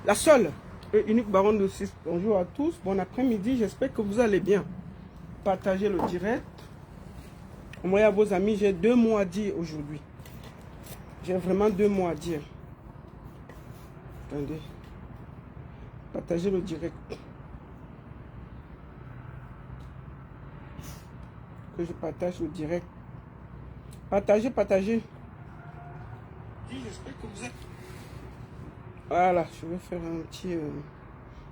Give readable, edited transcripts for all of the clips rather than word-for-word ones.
La seule et unique baronne de 6. Bonjour à tous, bon après-midi, j'espère que vous allez bien. Partagez le direct. Envoyez à vos amis, j'ai 2 mots à dire aujourd'hui. J'ai vraiment 2 mots à dire. Attendez. Partagez le direct. Que je partage le direct. Partagez, partagez. J'espère que vous êtes... Voilà, je vais faire un petit...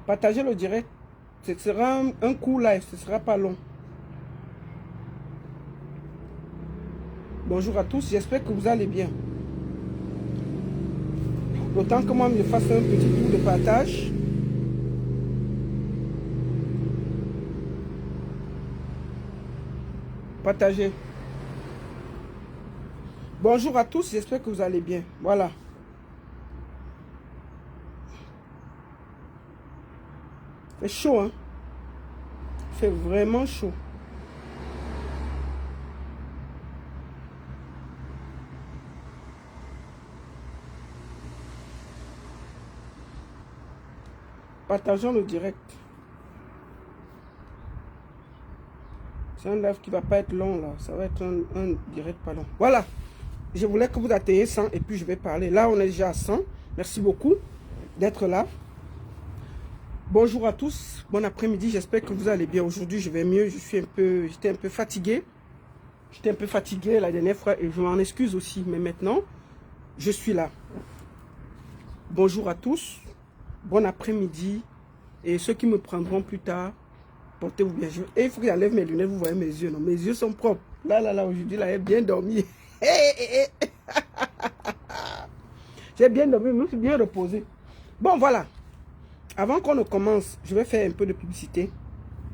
Partagez le direct. Ce sera un court live, ce ne sera pas long. Bonjour à tous, j'espère que vous allez bien. Autant que moi, je fasse un petit tour de partage. Partagez. Bonjour à tous, j'espère que vous allez bien. Voilà. C'est chaud, hein? C'est vraiment chaud. Partageons le direct. C'est un live qui va pas être long là. Ça va être un direct pas long. Voilà. Je voulais que vous atteigniez 100 et puis je vais parler. Là, on est déjà à 100. Merci beaucoup d'être là. Bonjour à tous. Bon après-midi. J'espère que vous allez bien. Aujourd'hui, je vais mieux. J'étais un peu fatigué. J'étais un peu fatigué la dernière fois et je m'en excuse aussi. Mais maintenant, je suis là. Bonjour à tous. Bon après-midi. Et ceux qui me prendront plus tard, portez-vous bien. Et il faut que j'enlève mes lunettes, vous voyez mes yeux. Non, mes yeux sont propres. Là, aujourd'hui, là, j'ai bien dormi. J'ai bien dormi, je me suis bien reposé. Bon, voilà. Avant qu'on ne commence, je vais faire un peu de publicité.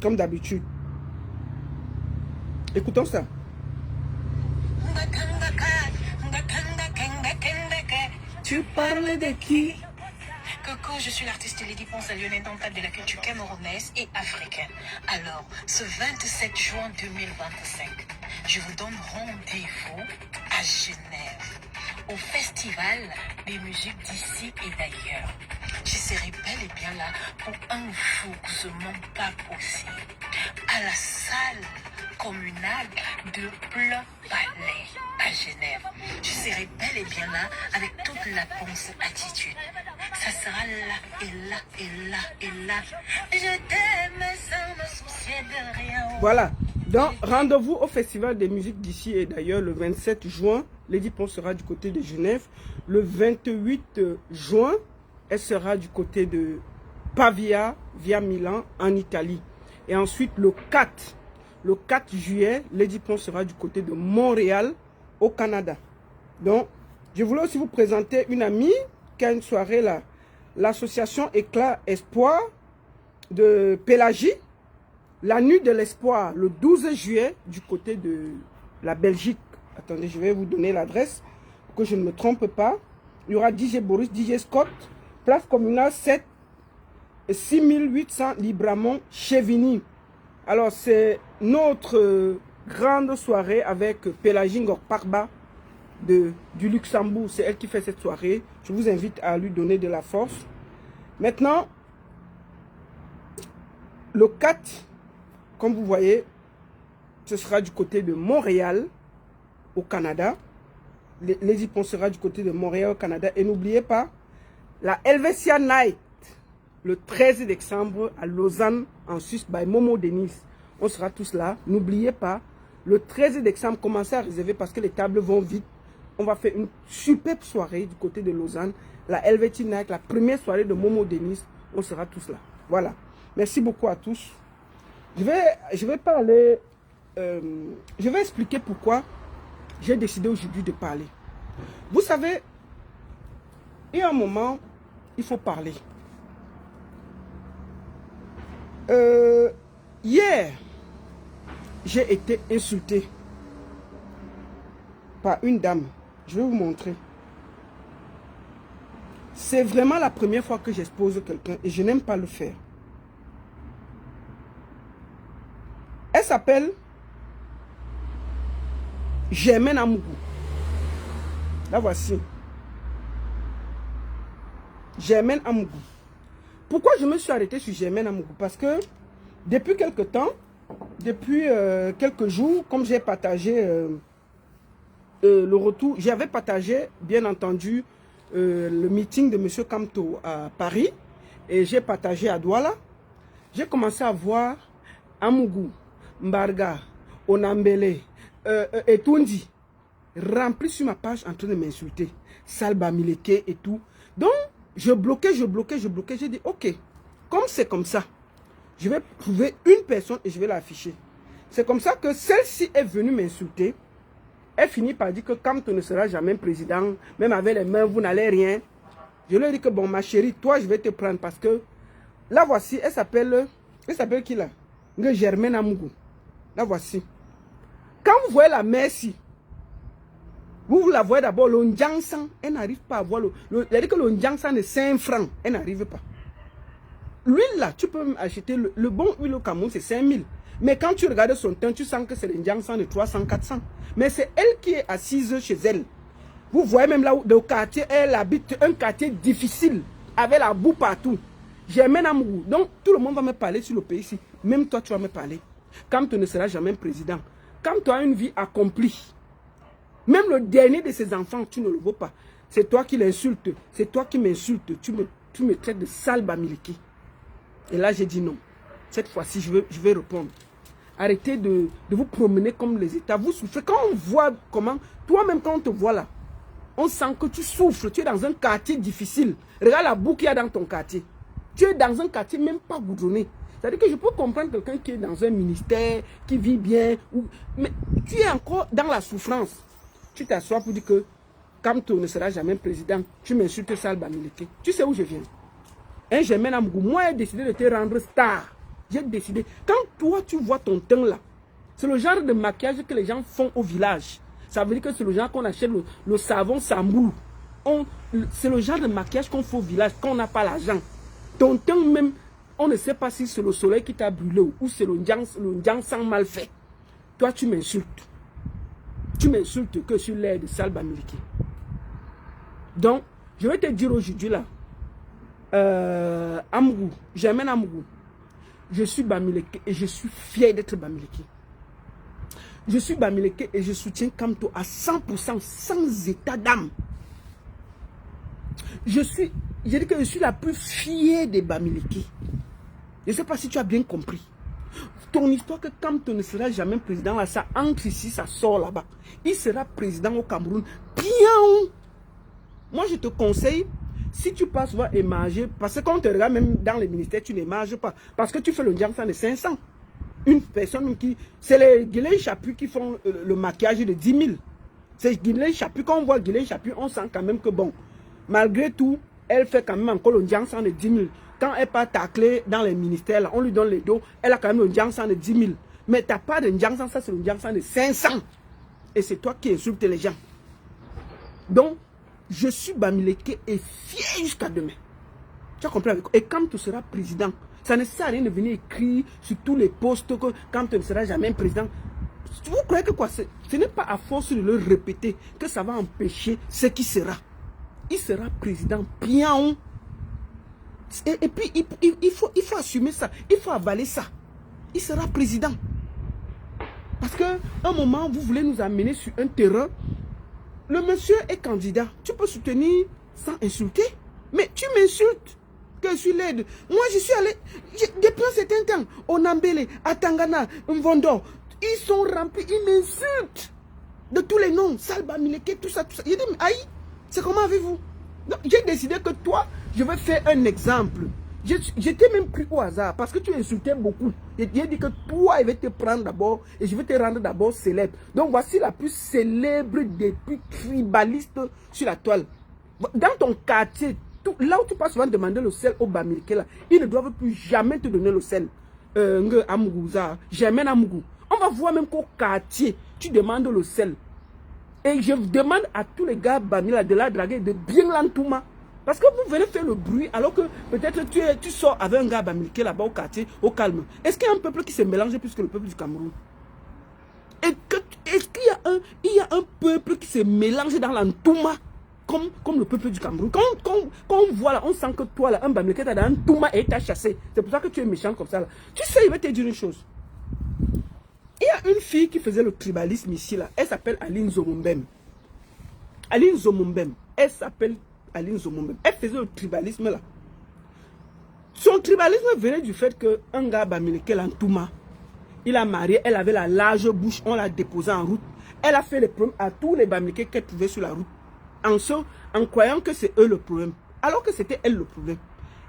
Comme d'habitude. Écoutons ça. Tu parles de qui? Coco, je suis l'artiste Lady Ponce à lyonnais tentable de la culture camerounaise et africaine. Alors, ce 27 juin 2025, je vous donne rendez-vous à Genève, au festival des musiques d'ici et d'ailleurs. Je serai bel et bien là pour un jouxement pas possible, à la salle communale de Plein Palais à Genève. Je serai bel et bien là avec toute la Ponce attitude. Ça sera là et là et là et là. Je t'aime sans me soucier de rien. Voilà. Donc, rendez-vous au Festival des musiques d'ici et d'ailleurs le 27 juin. Lady Ponce sera du côté de Genève. Le 28 juin, elle sera du côté de Pavia, via Milan, en Italie. Et ensuite, le 4 juillet, Lady Ponce sera du côté de Montréal, au Canada. Donc, je voulais aussi vous présenter une amie qui a une soirée là. L'association Éclat Espoir de Pélagie. La nuit de l'espoir, le 12 juillet, du côté de la Belgique. Attendez, je vais vous donner l'adresse pour que je ne me trompe pas. Il y aura DJ Boris, DJ Scott, place communale 7, 6800 Libramont, Chevigny. Alors, c'est notre grande soirée avec Pélagie Ngok-Parba du Luxembourg. C'est elle qui fait cette soirée. Je vous invite à lui donner de la force. Maintenant, le 4, comme vous voyez, ce sera du côté de Montréal, au Canada. Lady Ponce sera du côté de Montréal, au Canada. Et n'oubliez pas, la Helvetia Night, le 13 décembre à Lausanne, en Suisse, by Momo Denise. On sera tous là. N'oubliez pas, le 13 décembre, commencez à réserver parce que les tables vont vite. On va faire une superbe soirée du côté de Lausanne. La Helvetia Night, la première soirée de Momo Denise. On sera tous là. Voilà. Merci beaucoup à tous. Je vais parler, je vais expliquer pourquoi j'ai décidé aujourd'hui de parler. Vous savez, il y a un moment, il faut parler. Hier, j'ai été insulté par une dame. Je vais vous montrer. C'est vraiment la première fois que j'expose quelqu'un et je n'aime pas le faire. Elle s'appelle Germaine Amougou. La voici. Germaine Amougou. Pourquoi je me suis arrêté sur Germaine Amougou? Parce que depuis quelque temps, depuis quelques jours, comme j'ai partagé le retour, j'avais partagé, bien entendu, le meeting de M. Kamto à Paris, et j'ai partagé à Douala. J'ai commencé à voir Amougou, Mbarga, Onambele, Etundi, remplis sur ma page en train de m'insulter. Salba Mileke et tout. Donc, je bloquais. J'ai dit, ok, comme c'est comme ça, je vais trouver une personne et je vais l'afficher. C'est comme ça que celle-ci est venue m'insulter. Elle finit par dire que Kamto ne sera jamais président, même avec les mains, vous n'allez rien. Je lui ai dit que bon, ma chérie, toi, je vais te prendre parce que là, voici, elle s'appelle qui là? Germaine Amougou. Là, voici. Quand vous voyez la merci, vous la voyez d'abord, le Ndjangsan, elle n'arrive pas à voir elle dit que le Ndjangsan de 5 francs, elle n'arrive pas. L'huile là, tu peux acheter le bon huile au Cameroun, c'est 5000. Mais quand tu regardes son teint, tu sens que c'est le Ndjangsan de 300, 400. Mais c'est elle qui est assise chez elle. Vous voyez même là où le quartier, elle habite un quartier difficile, avec la boue partout. Germaine Amougou. Donc tout le monde va me parler sur le pays ici. Même toi, tu vas me parler. Quand tu ne seras jamais président, quand tu as une vie accomplie, même le dernier de ses enfants, tu ne le vois pas. C'est toi qui l'insultes. C'est toi qui m'insultes. Tu me traites de sale bamiliki. Et là, j'ai dit non. Cette fois-ci, je vais répondre. Arrêtez de vous promener comme les États. Vous souffrez. Quand on voit comment, toi-même quand on te voit là, on sent que tu souffres. Tu es dans un quartier difficile. Regarde la boue qu'il y a dans ton quartier. Tu es dans un quartier même pas goudronné. C'est-à-dire que je peux comprendre quelqu'un qui est dans un ministère, qui vit bien, mais tu es encore dans la souffrance. Tu t'assois pour dire que Kamto ne sera jamais président. Tu m'insultes Salba Mileke. Tu sais où je viens? Un Germaine Amougou, moi j'ai décidé de te rendre star. J'ai décidé. Quand toi tu vois ton teint là, c'est le genre de maquillage que les gens font au village. Ça veut dire que c'est le genre qu'on achète le savon Samboulou. C'est le genre de maquillage qu'on fait au village quand on n'a pas l'argent. Ton teint même, on ne sait pas si c'est le soleil qui t'a brûlé ou c'est le Ndjangsan mal fait. Toi tu m'insultes. Tu m'insultes que sur l'air de Salba Miliki. Donc, je vais te dire aujourd'hui là, Amougou, Germaine Amougou, je suis Bamileke et je suis fier d'être Bamileke. Je suis Bamileke et je soutiens Kamto à 100% sans état d'âme. J'ai dit que je suis la plus fière des Bamileke. Je ne sais pas si tu as bien compris. Ton histoire que Kamto ne sera jamais président, là, ça entre ici, ça sort là-bas. Il sera président au Cameroun. Bien. Moi, je te conseille, si tu passes voir émarger, parce que quand on te regarde même dans les ministères, tu n'émarges pas. Parce que tu fais le Ndjangsan de 500. Une personne qui... C'est les Guilain Chapu qui font le maquillage de 10 000. C'est Guilain Chapu. Quand on voit Guilain Chapu, on sent quand même que bon, malgré tout, elle fait quand même encore le Ndjangsan de 10 000. Quand elle part tacler dans les ministères, là, on lui donne les dos, elle a quand même le Ndjangsan de 10 000. Mais tu n'as pas de Ndjangsan, ça c'est le Ndjangsan de 500. Et c'est toi qui insultes les gens. Donc, je suis Bamileke et fier jusqu'à demain. Tu as compris avec moi? Et quand tu seras président, ça ne sert à rien de venir écrire sur tous les postes que quand tu ne seras jamais président. Vous croyez que quoi? Ce n'est pas à force de le répéter que ça va empêcher ce qui sera. Il sera président bien. Et puis, il faut assumer ça. Il faut avaler ça. Il sera président. Parce qu'à un moment, vous voulez nous amener sur un terrain. Le monsieur est candidat. Tu peux soutenir sans insulter. Mais tu m'insultes. Que je suis laide. Moi, je suis allé. Depuis un certain temps, au Nambele, à Tangana, Mvondo, ils sont remplis. Ils m'insultent. De tous les noms. Salba Mileke, tout ça, tout ça. Il dit, aïe, c'est comment avez-vous? J'ai décidé que toi, je vais faire un exemple. J'étais même pris au hasard parce que tu insultais beaucoup. J'ai dit que toi, je vais te prendre d'abord et je vais te rendre d'abord célèbre. Donc voici la plus célèbre des plus tribalistes sur la toile. Dans ton quartier, là où tu passes souvent demander le sel au Bamileke, là, ils ne doivent plus jamais te donner le sel. Amougouza, Germaine Amougou. On va voir même qu'au quartier, tu demandes le sel. Et je demande à tous les gars Bamila de la draguer de bien l'entouma. Parce que vous venez faire le bruit alors que peut-être tu sors avec un gars Bamileke là-bas au quartier, au calme. Est-ce qu'il y a un peuple qui se mélange plus que le peuple du Cameroun? Est-ce qu'il y a un peuple qui se mélange dans l'entouma comme le peuple du Cameroun. Quand on voit là, on sent que toi là, un Bamileke t'as dans un Touma et t'a chassé. C'est pour ça que tu es méchant comme ça là. Tu sais, il va te dire une chose. Il y a une fille qui faisait le tribalisme ici là. Elle s'appelle Aline Zomumbem. Aline Zomumbem. Elle s'appelle Aline Zomumbem. Elle faisait le tribalisme là. Son tribalisme venait du fait qu'un gars Bamileke l'Antouma, il a marié, elle avait la large bouche, on l'a déposée en route. Elle a fait les problèmes à tous les Bamileke qu'elle trouvait sur la route. En croyant que c'est eux le problème. Alors que c'était elle le problème.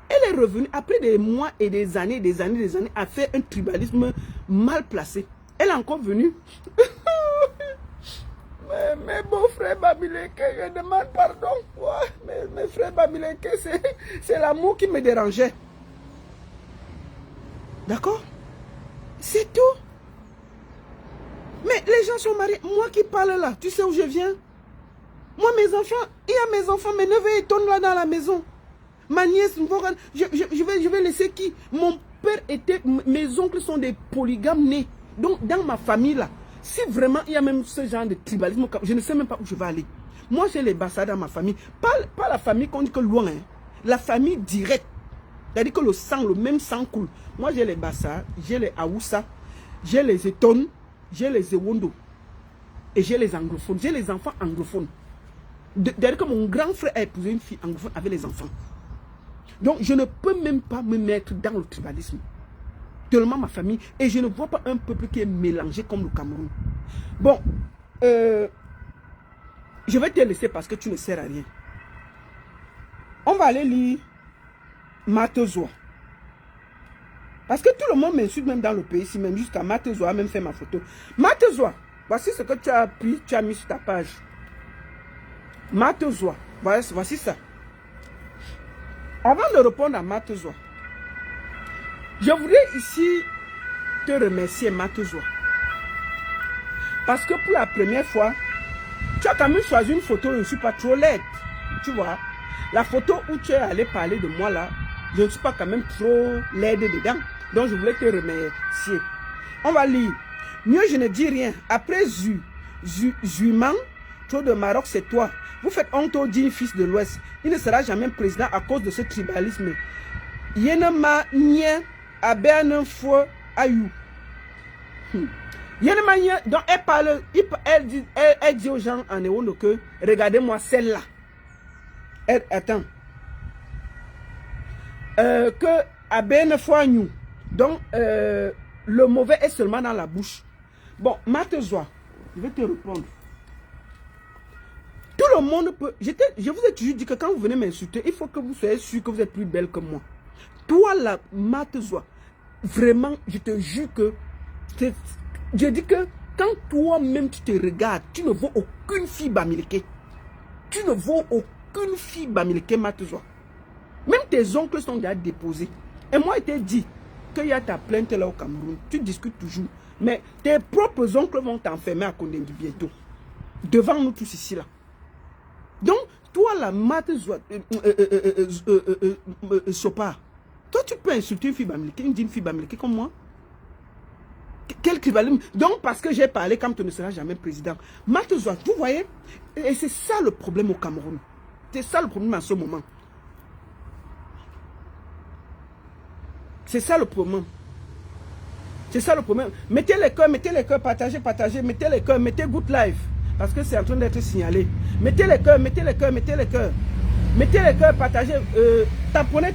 Elle est revenue après des mois et des années, à faire un tribalisme mal placé. Elle est encore venue. Mes beaux-frères Bamileke, je demande pardon. Ouais, mes frères Bamileke, c'est l'amour qui me dérangeait. D'accord? C'est tout. Mais les gens sont mariés. Moi qui parle là, tu sais où je viens? Moi, mes enfants, il y a mes enfants, mes neveux et tonnes là dans la maison. Ma nièce, je vais laisser qui? Mon père était, mes oncles sont des polygames nés. Donc, dans ma famille là, si vraiment il y a même ce genre de tribalisme, je ne sais même pas où je vais aller. Moi, j'ai les Bassa dans ma famille. Pas la famille qu'on dit que loin. Hein. La famille directe. C'est-à-dire que le sang, le même sang coule. Moi, j'ai les Bassa, j'ai les Aoussa, j'ai les Eton, j'ai les Ewondo. Et j'ai les anglophones. J'ai les enfants anglophones. C'est-à-dire que mon grand frère a épousé une fille anglophone avec les enfants. Donc, je ne peux même pas me mettre dans le tribalisme. Tellement ma famille. Et je ne vois pas un peuple qui est mélangé comme le Cameroun. Bon, je vais te laisser parce que tu ne sers à rien. On va aller lire Matezoa. Parce que tout le monde m'insulte même dans le pays ici, même jusqu'à Matezoa a même fait ma photo. Matezoa, voici ce que tu as appris, tu as mis sur ta page. Matezoa, voici ça. Avant de répondre à Matezoa, je voudrais ici te remercier Matezoa. Parce que pour la première fois, tu as quand même choisi une photo, je ne suis pas trop laide. Tu vois, la photo où tu es allé parler de moi là, je ne suis pas quand même trop laide dedans. Donc je voulais te remercier. On va lire. Mieux je ne dis rien. Après Zuiman, trop de Maroc, c'est toi. Vous faites honte au digne fils de l'Ouest. Il ne sera jamais président à cause de ce tribalisme. Yenema nien aberne fou ayou. Yenema nien, donc elle parle, elle dit aux gens en Ewondo que regardez-moi celle-là. Attends. Que aberne fou ayou. Donc le mauvais est seulement dans la bouche. Bon, Matezoa, je vais te répondre. Tout le monde peut... Je vous ai toujours dit que quand vous venez m'insulter, il faut que vous soyez sûr que vous êtes plus belle que moi. Toi, la Matezoa, vraiment, je te jure que... Je dis que quand toi-même tu te regardes, tu ne vaux aucune fille Bamileke. Tu ne vaux aucune fille Bamileke, Matezoa. Même tes oncles sont déjà déposés. Et moi, il t'a dit qu'il y a ta plainte là au Cameroun. Tu discutes toujours. Mais tes propres oncles vont t'enfermer à Kondengui bientôt. Devant nous tous ici là. Donc, toi, la Matezoa, Sopa, toi, tu peux insulter une fille Bamileke, une digne fille Bamileke comme moi. Quel tribalisme. Donc, parce que j'ai parlé quand tu ne seras jamais président. Matezoa, vous voyez, et c'est ça le problème au Cameroun. C'est ça le problème en ce moment. C'est ça le problème. C'est ça le problème. Mettez les cœurs, partagez, mettez les cœurs, mettez good life. Parce que c'est en train d'être signalé. Mettez les cœurs, mettez les cœurs, mettez les cœurs. Mettez les cœurs, partagez. Tamponnez.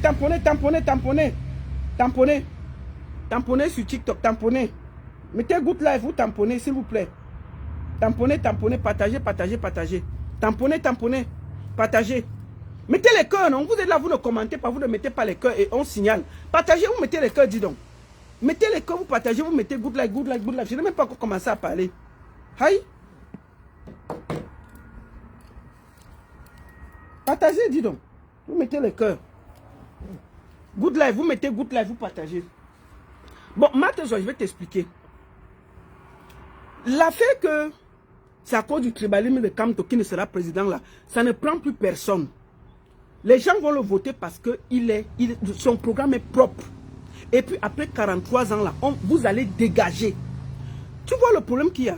Tamponnez sur TikTok, tamponnez. Mettez good life, vous tamponnez, s'il vous plaît. Tamponnez, partagez. Tamponnez, partagez. Mettez les cœurs, non? Vous êtes là, vous ne commentez pas, vous ne mettez pas les cœurs et on signale. Partagez, vous mettez les cœurs, dis donc. Mettez les cœurs, vous partagez, vous mettez good life. Je n'ai même pas encore commencé à parler. Aïe. Partagez, dis donc. Vous mettez les cœurs. Good life, vous mettez good life, vous partagez. Bon, Matezoa, je vais t'expliquer. L'affaire que c'est à cause du tribalisme de Kamto qui ne sera président là, ça ne prend plus personne. Les gens vont le voter parce que son programme est propre. Et puis après 43 ans là, vous allez dégager. Tu vois le problème qu'il y a?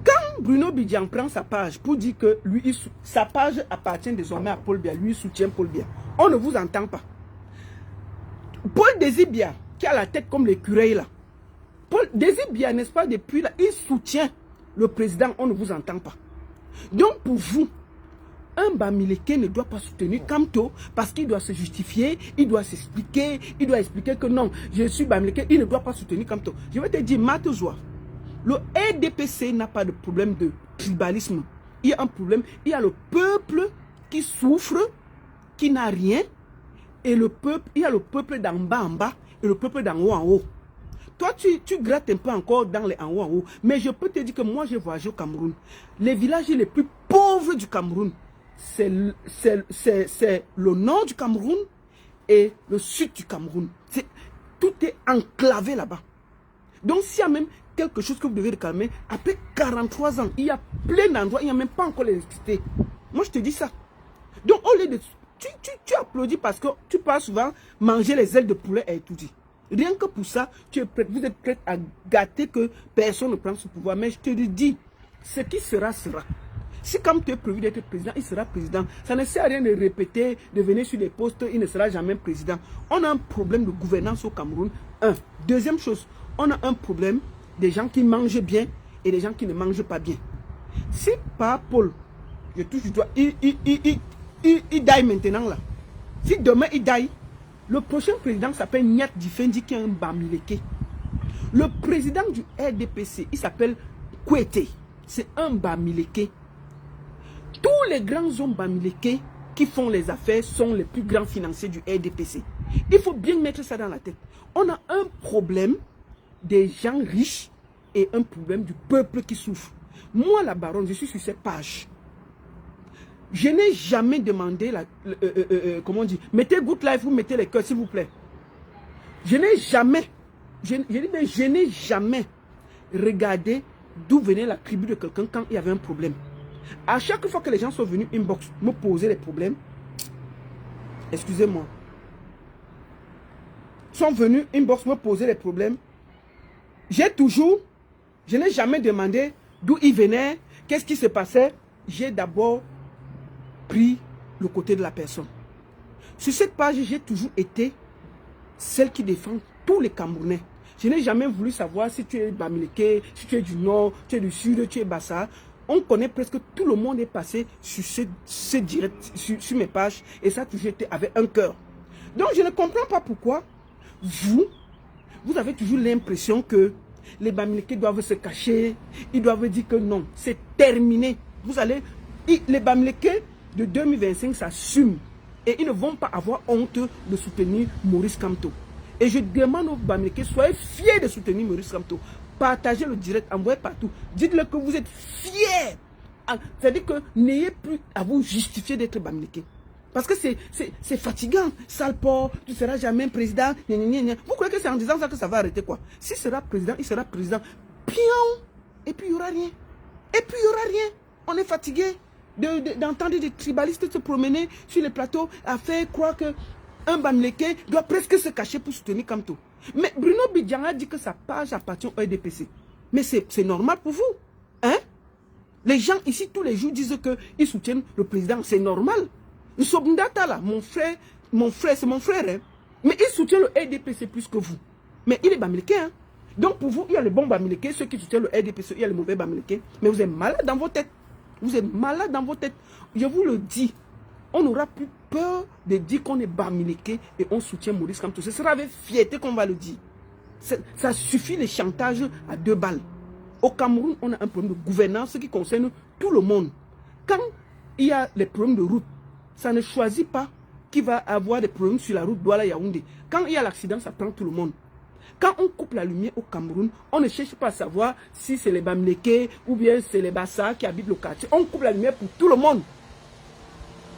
Quand quand Bruno Bidjan prend sa page pour dire que lui, sa page appartient désormais à Paul Biya, lui il soutient Paul Biya, on ne vous entend pas. Paul Désir-Biya, qui a la tête comme l'écureuil là, Paul Désir-Biya, n'est-ce pas, depuis là, il soutient le président, on ne vous entend pas. Donc pour vous, un Bamileke ne doit pas soutenir Kamto parce qu'il doit se justifier, il doit s'expliquer, il doit expliquer que non, je suis Bamileke, il ne doit pas soutenir Kamto. Je vais te dire, Matezwa, le RDPC n'a pas de problème de tribalisme. Il y a un problème, il y a le peuple qui souffre, qui n'a rien, et le peuple, il y a le peuple d'en bas en bas et le peuple d'en haut en haut. Toi, tu grattes un peu encore dans les en haut, mais je peux te dire que moi, j'ai voyagé au Cameroun. Les villages les plus pauvres du Cameroun, c'est le nord du Cameroun et le sud du Cameroun. Tout est enclavé là-bas. Donc, s'il y a même quelque chose que vous devez réclamer, après 43 ans, il y a plein d'endroits, il n'y a même pas encore l'électricité. Moi, je te dis ça. Donc, au lieu de... Tu applaudis parce que tu pars souvent manger les ailes de poulet et tout dit. Rien que pour ça, vous êtes prêt à gâter que personne ne prend ce pouvoir. Mais je te le dis, ce qui sera, sera. Si comme tu es prévu d'être président, il sera président. Ça ne sert à rien de répéter, de venir sur des postes, il ne sera jamais président. On a un problème de gouvernance au Cameroun. Un. Deuxième chose, on a un problème des gens qui mangent bien et des gens qui ne mangent pas bien. Si par Paul, je touche du doigt, il daille maintenant là. Si demain il daille, le prochain président s'appelle Nyat Difendi qui est un Bamileke. Le président du RDPC, il s'appelle Kouete. C'est un Bamileke. Tous les grands hommes Bamileke qui font les affaires sont les plus grands financiers du RDPC. Il faut bien mettre ça dans la tête. On a un problème des gens riches et un problème du peuple qui souffre. Moi, la baronne, je suis sur cette page. Je n'ai jamais demandé, comment on dit, mettez good life ou mettez les cœurs, s'il vous plaît. Je n'ai jamais, je n'ai jamais regardé d'où venait la tribu de quelqu'un quand il y avait un problème. À chaque fois que les gens sont venus inbox me poser les problèmes, excusez-moi, sont venus inbox me poser les problèmes, je n'ai jamais demandé d'où ils venaient, qu'est-ce qui se passait. J'ai d'abord pris le côté de la personne. Sur cette page, j'ai toujours été celle qui défend tous les Camerounais. Je n'ai jamais voulu savoir si tu es Bamileke, si tu es du nord, tu es du sud, tu es Bassa. On connaît presque tout le monde est passé sur ce direct, sur mes pages, et ça a toujours été avec un cœur. Donc je ne comprends pas pourquoi vous avez toujours l'impression que les Bamileke doivent se cacher, ils doivent dire que non, c'est terminé. Les Bamileke de 2025 s'assument et ils ne vont pas avoir honte de soutenir Maurice Kamto. Et je demande aux Bamileke, soyez fiers de soutenir Maurice Kamto. Partagez le direct, envoyez partout. Dites-le que vous êtes fiers. C'est-à-dire que n'ayez plus à vous justifier d'être Bamileke. Parce que c'est fatigant. Sale porc, tu ne seras jamais président. Vous croyez que c'est en disant ça que ça va arrêter quoi? S'il sera président, il sera président. Pion. Et puis il n'y aura rien. Et puis il n'y aura rien. On est fatigué d'entendre des tribalistes se promener sur les plateaux à faire croire qu'un Bamileke doit presque se cacher pour soutenir Kamto. Mais Bruno Bidjan a dit que sa page appartient au RDPC. Mais c'est normal pour vous. Hein? Les gens ici tous les jours disent qu'ils soutiennent le président. C'est normal. Sobndata là, mon frère, c'est mon frère. Hein? Mais il soutient le RDPC plus que vous. Mais il est Bamileke. Hein? Donc pour vous, il y a les bons Bamileke, ceux qui soutiennent le RDPC, il y a les mauvais Bamileke. Mais vous êtes malade dans vos têtes. Vous êtes malade dans vos têtes. Je vous le dis. On n'aura plus peur de dire qu'on est Bamileke et on soutient Maurice Kamto. Ce sera avec fierté qu'on va le dire. Ça suffit les chantages à 2 balles. Au Cameroun, on a un problème de gouvernance qui concerne tout le monde. Quand il y a les problèmes de route, ça ne choisit pas qui va avoir des problèmes sur la route Douala-Yaoundé. Quand il y a l'accident, ça prend tout le monde. Quand on coupe la lumière au Cameroun, on ne cherche pas à savoir si c'est les Bamileke ou bien c'est les Bassa qui habitent le quartier. On coupe la lumière pour tout le monde.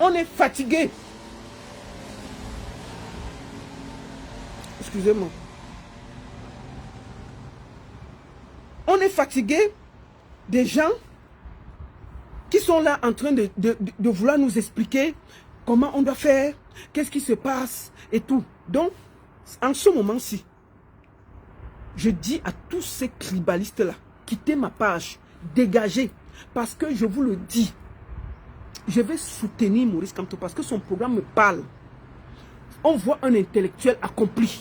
On est fatigué. Excusez-moi. On est fatigué des gens qui sont là en train de vouloir nous expliquer comment on doit faire, qu'est-ce qui se passe et tout. Donc, en ce moment-ci, je dis à tous ces tribalistes-là, quittez ma page, dégagez. Parce que je vous le dis, je vais soutenir Maurice Kamto parce que son programme me parle. On voit un intellectuel accompli.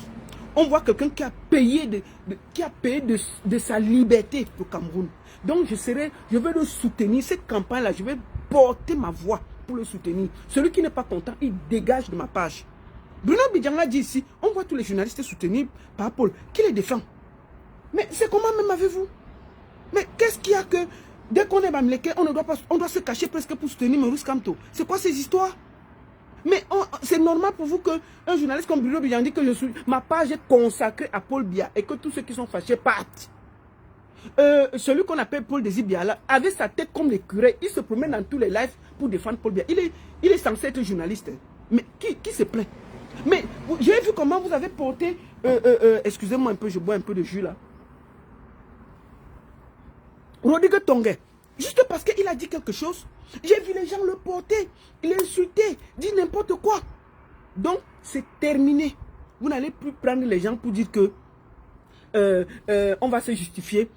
On voit quelqu'un qui a payé, de sa liberté au Cameroun. Donc je vais le soutenir. Cette campagne-là, je vais porter ma voix pour le soutenir. Celui qui n'est pas content, il dégage de ma page. Bruno Bidjanga dit ici, on voit tous les journalistes soutenus par Paul, qui les défend. Mais c'est comment même avez-vous? Mais qu'est-ce qu'il y a que, dès qu'on est Bamileke, on doit se cacher presque pour soutenir Maurice Kamto? C'est quoi ces histoires? Mais c'est normal pour vous qu'un journaliste comme Bruno Bidjanga dit que ma page est consacrée à Paul Biya et que tous ceux qui sont fâchés partent. Celui qu'on appelle Paul Désir Biala avait sa tête comme l'écureuil. Il se promène dans tous les lives pour défendre Paul Biya. Il est censé être journaliste. Mais qui se plaint? Mais j'ai vu comment vous avez porté... excusez-moi un peu, je bois un peu de jus là. Rodrigue Tongue. Juste parce qu'il a dit quelque chose, j'ai vu les gens le porter, l'insulter, dire n'importe quoi. Donc, c'est terminé. Vous n'allez plus prendre les gens pour dire que on va se justifier.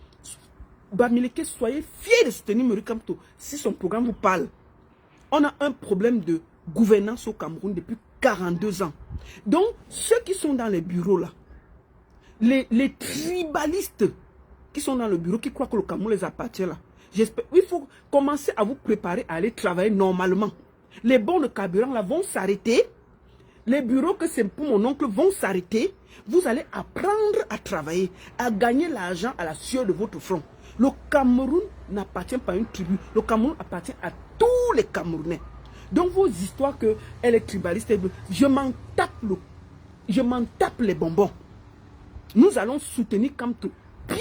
Bamileke, soyez fiers de soutenir Maurice Kamto si son programme vous parle. On a un problème de gouvernance au Cameroun depuis 42 ans. Donc, ceux qui sont dans les bureaux là, les tribalistes qui sont dans le bureau, qui croient que le Cameroun les appartient là, j'espère, il faut commencer à vous préparer à aller travailler normalement. Les bons de carburant là vont s'arrêter. Les bureaux que c'est pour mon oncle vont s'arrêter. Vous allez apprendre à travailler, à gagner l'argent à la sueur de votre front. Le Cameroun n'appartient pas à une tribu. Le Cameroun appartient à tous les Camerounais. Donc vos histoires qu'elle est tribaliste, je m'en tape les bonbons. Nous allons soutenir Kamto. Bien.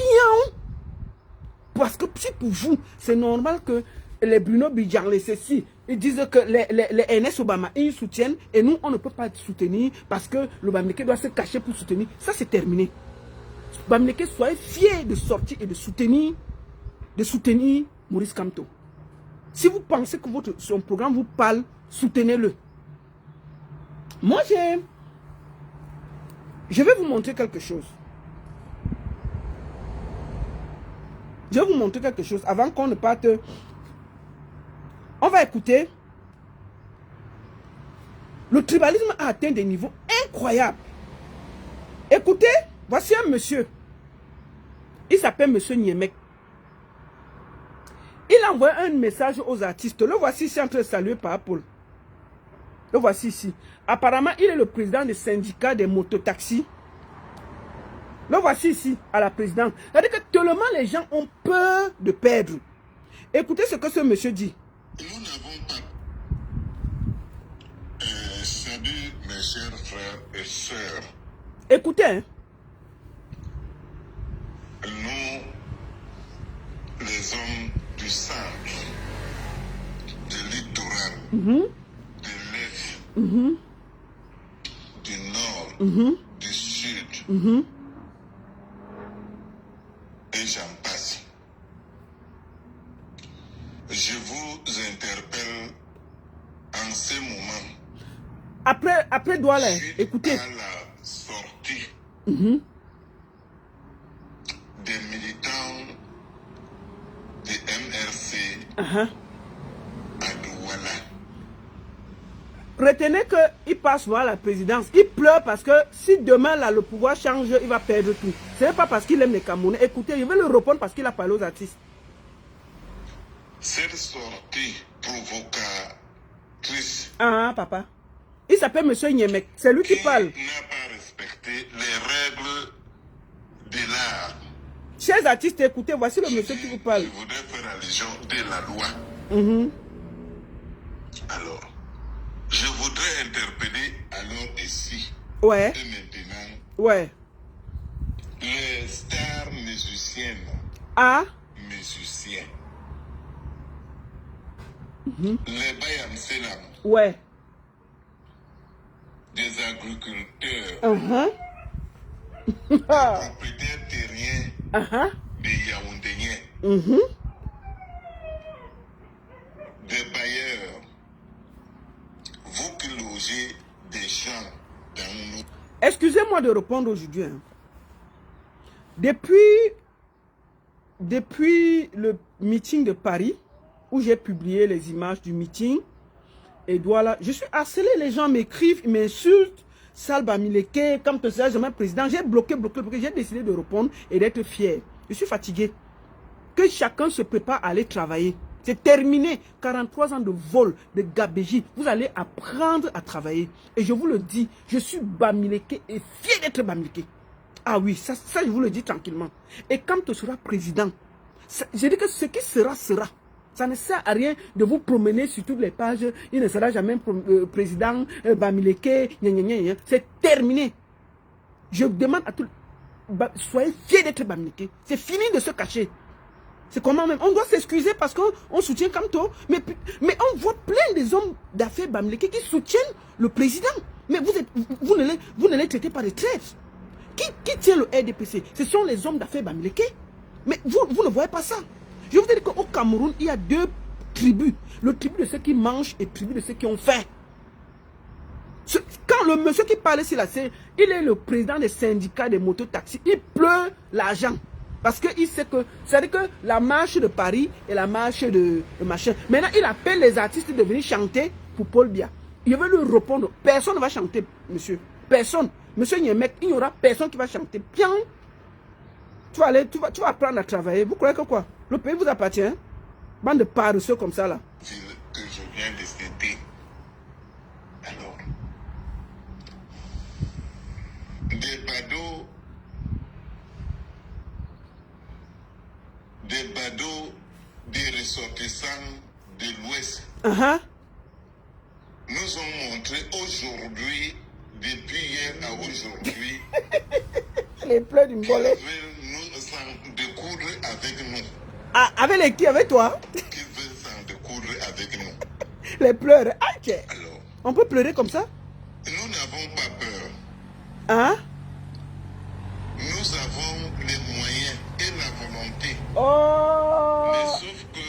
Parce que si pour vous, c'est normal que les Bruno Bidjanga, les ceci, ils disent que les NS Obama, ils soutiennent et nous, on ne peut pas soutenir parce que le Bamileke doit se cacher pour soutenir. Ça, c'est terminé. Bamileke, soyez fiers de sortir et de soutenir Maurice Kamto. Si vous pensez que son programme vous parle, soutenez-le. Moi, je vais vous montrer quelque chose. Je vais vous montrer quelque chose avant qu'on ne parte. On va écouter. Le tribalisme a atteint des niveaux incroyables. Écoutez, voici un monsieur. Il s'appelle monsieur Niemek. Il envoie un message aux artistes. Le voici ici en train de saluer par Paul. Le voici ici. Apparemment, il est le président du syndicat des mototaxis. Le voici ici, à la présidence. C'est-à-dire que tellement les gens ont peur de perdre. Écoutez ce que ce monsieur dit. Nous n'avons pas... salut mes chers frères et sœurs. Écoutez. Hein. Nous, les hommes du centre, du littoral, de l'est, du nord, du sud, et j'en passe. Je vous interpelle en ce moment. Après Douala, écoutez. À la sortie des militants de MRC à Douala. Retenez qu'il passe voir la présidence. Il pleure parce que si demain là, le pouvoir change, il va perdre tout. Ce n'est pas parce qu'il aime les Camerounais. Écoutez, je vais le répondre parce qu'il a parlé aux artistes. Cette sortie provocatrice. Papa. Il s'appelle monsieur Niemek. C'est lui qui parle. N'a pas respecté les règles de l'art. Chers artistes, écoutez, voici le monsieur qui vous parle. Je voudrais faire allusion de la loi. Alors, je voudrais interpeller alors ici. Ouais. Et maintenant. Ouais. Les stars musiciennes. Musiciens. Les Bayam Selam. Ouais. Des agriculteurs. Des propriétaires terriens. Des Yaoundéens. Des bailleurs. Vous qui logez des gens dans nos... Excusez-moi de répondre aujourd'hui. Hein. Depuis le meeting de Paris, où j'ai publié les images du meeting. Et voilà, je suis harcelé, les gens m'écrivent, ils m'insultent. Salba Mileke, comme tu sais, je suis président. J'ai bloqué. J'ai décidé de répondre et d'être fier. Je suis fatigué. Que chacun se prépare à aller travailler. C'est terminé. 43 ans de vol, de gabégie. Vous allez apprendre à travailler. Et je vous le dis, je suis Bamileke et fier d'être Bamileke. Ah oui, ça je vous le dis tranquillement. Et quand tu seras président, je dis que ce qui sera, sera. Ça ne sert à rien de vous promener sur toutes les pages. Il ne sera jamais président Bamileke. C'est terminé. Je demande à tous, soyez fiers d'être Bamileke. C'est fini de se cacher. C'est comment même. On doit s'excuser parce qu'on soutient Kamto. Mais on voit plein des hommes d'affaires Bamileke qui soutiennent le président. Mais vous ne les traitez pas de traîtres. Qui tient le RDPC? Ce sont les hommes d'affaires Bamileke. Mais vous ne voyez pas ça. Je vous dis qu'au Cameroun, il y a deux tribus. Le tribu de ceux qui mangent et le tribu de ceux qui ont faim. Quand le monsieur qui parle ici, là, il est le président des syndicats des mototaxis. Il pleure l'argent. Parce qu'il sait que, c'est-à-dire que la marche de Paris et la marche de machin. Maintenant, il appelle les artistes de venir chanter pour Paul Biya. Il veut lui répondre. Personne ne va chanter, monsieur. Personne. Monsieur Niemek, il n'y aura personne qui va chanter. Bien. Tu vas apprendre à travailler. Vous croyez que quoi? Le pays vous appartient. Hein? Bande de paresseux comme ça là. Que je viens de citer. Alors, des badauds, des ressortissants de l'Ouest nous ont montré aujourd'hui, depuis hier à aujourd'hui, les pleurs du Mbolé. Nous s'en découdre avec nous. Ah, avec les qui? Avec toi? Qui veut s'en découdre avec nous? Les pleurs. Ah, okay. Alors, on peut pleurer comme ça? Nous n'avons pas peur. Hein? Nous avons les moyens et la volonté. Oh! Mais sauf que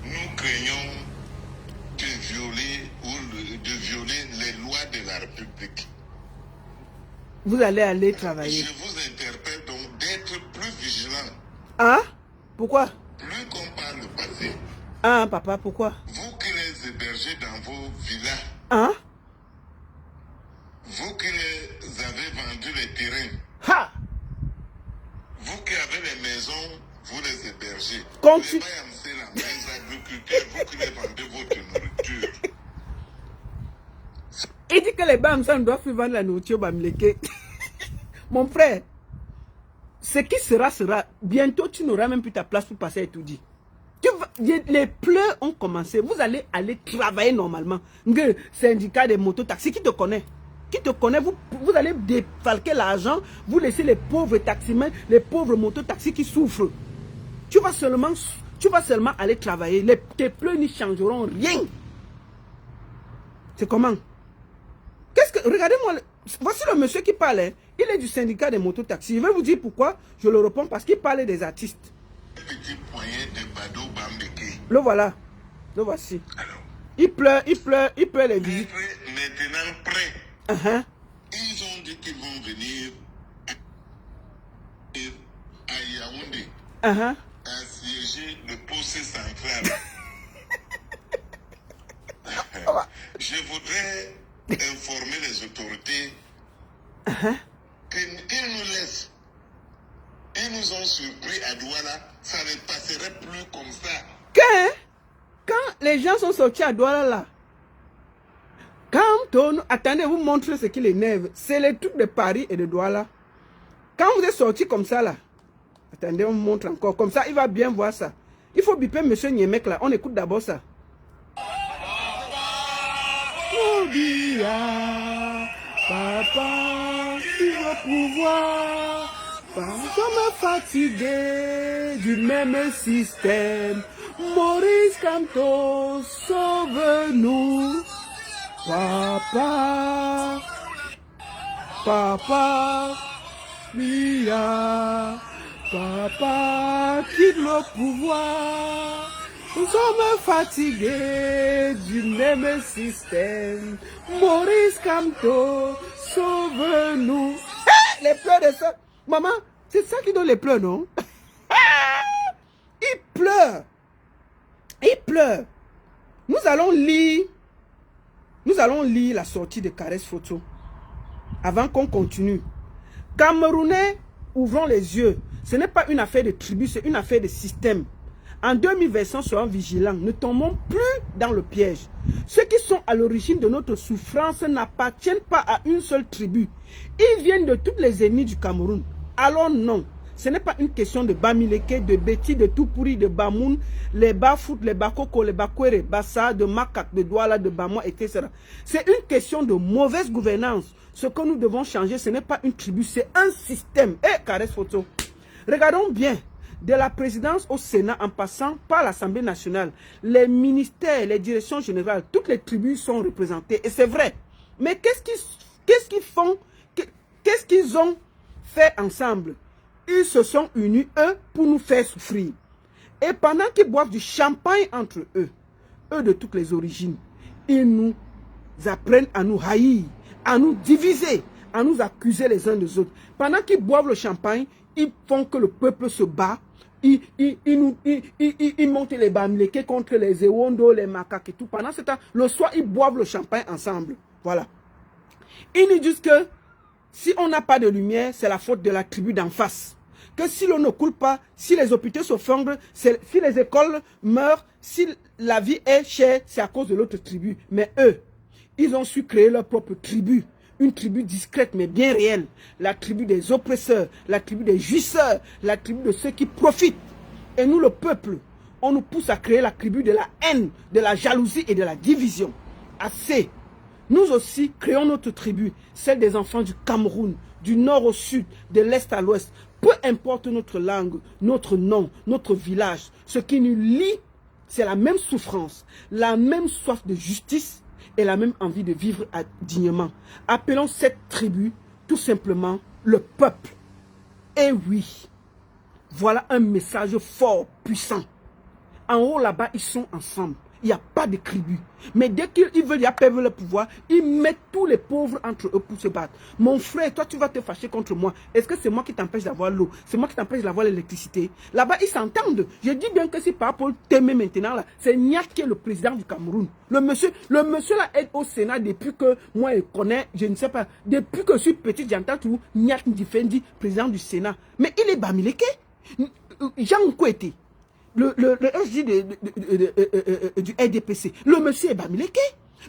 nous craignons de violer les lois de la République. Vous allez aller travailler. Je vous interpelle donc d'être plus vigilant. Hein? Pourquoi? Plus qu'on parle le passé. Ah, papa, pourquoi? Vous qui les hébergez dans vos villas. Hein? Vous qui les avez vendu les terrains. Ha! Vous qui avez les maisons, vous les hébergez. Continue. Les agriculteurs, vous qui les vendez votre nourriture. Il dit que les Bamsan doivent vendre la nourriture Bamileke. Mon frère, ce qui sera, sera. Bientôt, tu n'auras même plus ta place pour passer à tout dit. Les pleurs ont commencé. Vous allez aller travailler normalement. Le syndicat des mototaxis, qui te connaît? Qui te connaît? Vous allez défalquer l'argent. Vous laissez les pauvres taximens, les pauvres mototaxis qui souffrent. Tu vas seulement aller travailler. Tes pleurs n'y changeront rien. C'est comment? Regardez-moi, voici le monsieur qui parlait. Il est du syndicat des mototaxis. Je vais vous dire pourquoi je le réponds. Parce qu'il parlait des artistes. Petit poignet de Badou Bambeke. Le voilà. Le voici. Alors, il pleure les visites. Maintenant prêt. Ils ont dit qu'ils vont venir à Yaoundé. Assiéger le poste central. Je voudrais informer les autorités qu'ils nous laissent. Ils nous ont surpris à Douala, ça ne passerait plus comme ça. Quand les gens sont sortis à Douala là, attendez, vous montrez ce qui l'énerve. C'est les trucs de Paris et de Douala. Quand vous êtes sortis comme ça là, attendez, on vous montre encore. Comme ça, il va bien voir ça. Il faut biper monsieur Niemek là. On écoute d'abord ça. Oh, Biya, papa, tu vas pouvoir. Papa fatigué du même système. Maurice Kamto, sauve-nous. Papa, Biya, papa, quitte le pouvoir. Nous sommes fatigués du même système. Maurice Kamto, sauve-nous. Les pleurs de ça. Maman, c'est ça qui donne les pleurs, non? Il pleure. Il pleure. Nous allons lire la sortie de Caresse Photo avant qu'on continue. Camerounais, ouvrons les yeux. Ce n'est pas une affaire de tribu, c'est une affaire de système. En 2020, soyons vigilants. Ne tombons plus dans le piège. Ceux qui sont à l'origine de notre souffrance n'appartiennent pas à une seule tribu. Ils viennent de toutes les ennemis du Cameroun. Alors non. Ce n'est pas une question de Bamileke, de Betty, de Toupouri, de Bamoun, les Bafout, les Bakoko, les Bakwere, Bassa, de Makak, de Douala, de Bamwa, etc. C'est une question de mauvaise gouvernance. Ce que nous devons changer, ce n'est pas une tribu, c'est un système. Caresse Photo. Regardons bien. De la présidence au Sénat en passant par l'Assemblée nationale, les ministères, les directions générales, toutes les tribus sont représentées. Et c'est vrai. Mais qu'est-ce qu'ils font? Qu'est-ce qu'ils ont fait ensemble? Ils se sont unis, eux, pour nous faire souffrir. Et pendant qu'ils boivent du champagne entre eux, eux de toutes les origines, ils nous apprennent à nous haïr, à nous diviser, à nous accuser les uns des autres. Pendant qu'ils boivent le champagne, ils font que le peuple se bat. Ils montent les Bamileke contre les Ewondo, les Makak et tout. Pendant ce temps, le soir, ils boivent le champagne ensemble. Voilà. Ils nous disent que si on n'a pas de lumière, c'est la faute de la tribu d'en face. Que si l'eau ne coule pas, si les hôpitaux se fondent, si les écoles meurent, si la vie est chère, c'est à cause de l'autre tribu. Mais eux, ils ont su créer leur propre tribu. Une tribu discrète mais bien réelle. La tribu des oppresseurs, la tribu des jouisseurs, la tribu de ceux qui profitent. Et nous, le peuple, on nous pousse à créer la tribu de la haine, de la jalousie et de la division. Assez. Nous aussi, créons notre tribu, celle des enfants du Cameroun, du nord au sud, de l'est à l'ouest. Peu importe notre langue, notre nom, notre village, ce qui nous lie, c'est la même souffrance, la même soif de justice, et la même envie de vivre dignement. Appelons cette tribu tout simplement le peuple. Et oui, voilà un message fort, puissant. En haut là-bas, ils sont ensemble. Il n'y a pas de tribu. Mais dès qu'ils veulent perdre le pouvoir, ils mettent tous les pauvres entre eux pour se battre. Mon frère, toi tu vas te fâcher contre moi. Est-ce que c'est moi qui t'empêche d'avoir l'eau? C'est moi qui t'empêche d'avoir l'électricité? Là-bas, ils s'entendent. Je dis bien que si par rapport Témé maintenant, là, c'est Niak qui est le président du Cameroun. Le monsieur là est au Sénat depuis que moi je connais, je ne sais pas, depuis que je suis petit, j'entends tout Niak Ndifendi, président du Sénat. Mais il est Bamileke. Jean Nkwete. Le SG du RDPC, le monsieur est Bamileke.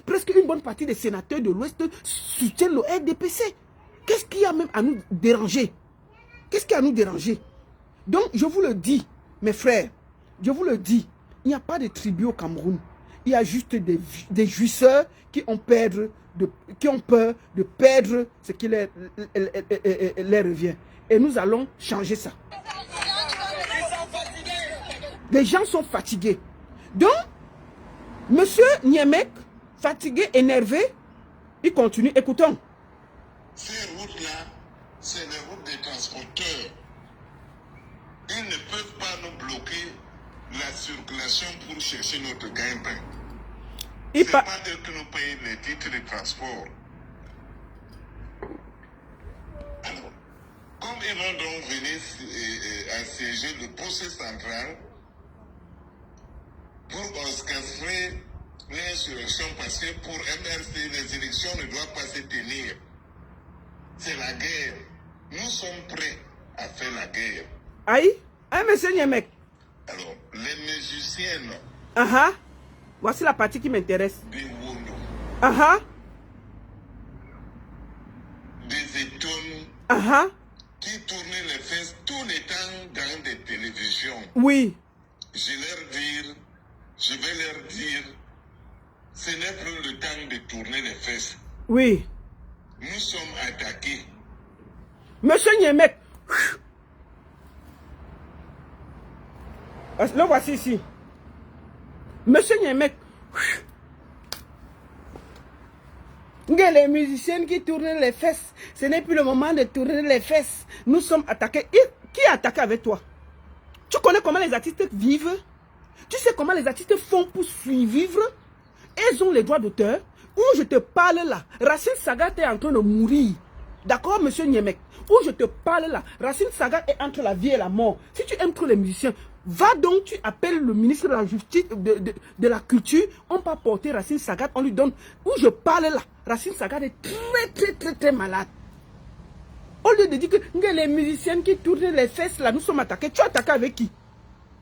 Presque une bonne partie des sénateurs de l'Ouest soutiennent le RDPC. Qu'est-ce qu'il y a même à nous déranger? Qu'est-ce qu'il y a à nous déranger? Donc, je vous le dis, mes frères, je vous le dis, il n'y a pas de tribu au Cameroun. Il y a juste des jouisseurs qui ont peur de perdre ce qui leur revient. Et nous allons changer ça. Les gens sont fatigués. Donc, monsieur Niemek, fatigué, énervé, il continue. Écoutons. Ces routes-là, c'est les routes des transporteurs. Ils ne peuvent pas nous bloquer la circulation pour chercher notre gain-pain. Ce n'est pas eux qui nous payent les titres de transport. Alors, comme ils vont donc venir assiéger le poste central, pour orchestrer l'insurrection, parce que pour MRC, les élections ne doivent pas se tenir. C'est la guerre. Nous sommes prêts à faire la guerre. Aïe, monsieur Niemek. Alors, les musiciennes. Voici la partie qui m'intéresse. Des Wondo. Des étonnes. Qui tournaient les fesses tout le temps dans des télévisions. Oui. Je vais leur dire, ce n'est plus le temps de tourner les fesses. Oui. Nous sommes attaqués. Monsieur Niemek. Le voici ici. Monsieur Niemek. Les musiciennes qui tournent les fesses, ce n'est plus le moment de tourner les fesses. Nous sommes attaqués. Qui est attaqué avec toi? Tu connais comment les artistes vivent? Tu sais comment les artistes font pour survivre? Ils ont les droits d'auteur. Où je te parle là, Racine Saga est en train de mourir. D'accord, monsieur Niemek? Où je te parle là, Racine Saga est entre la vie et la mort. Si tu aimes trop les musiciens, Va donc, tu appelles le ministre de la Justice, de la Culture, on va porter Racine Sagat, on lui donne, où je parle là, Racine Sagat est très malade. Au lieu de dire que les musiciens qui tournent les fesses là, nous sommes attaqués, tu as attaqué avec qui?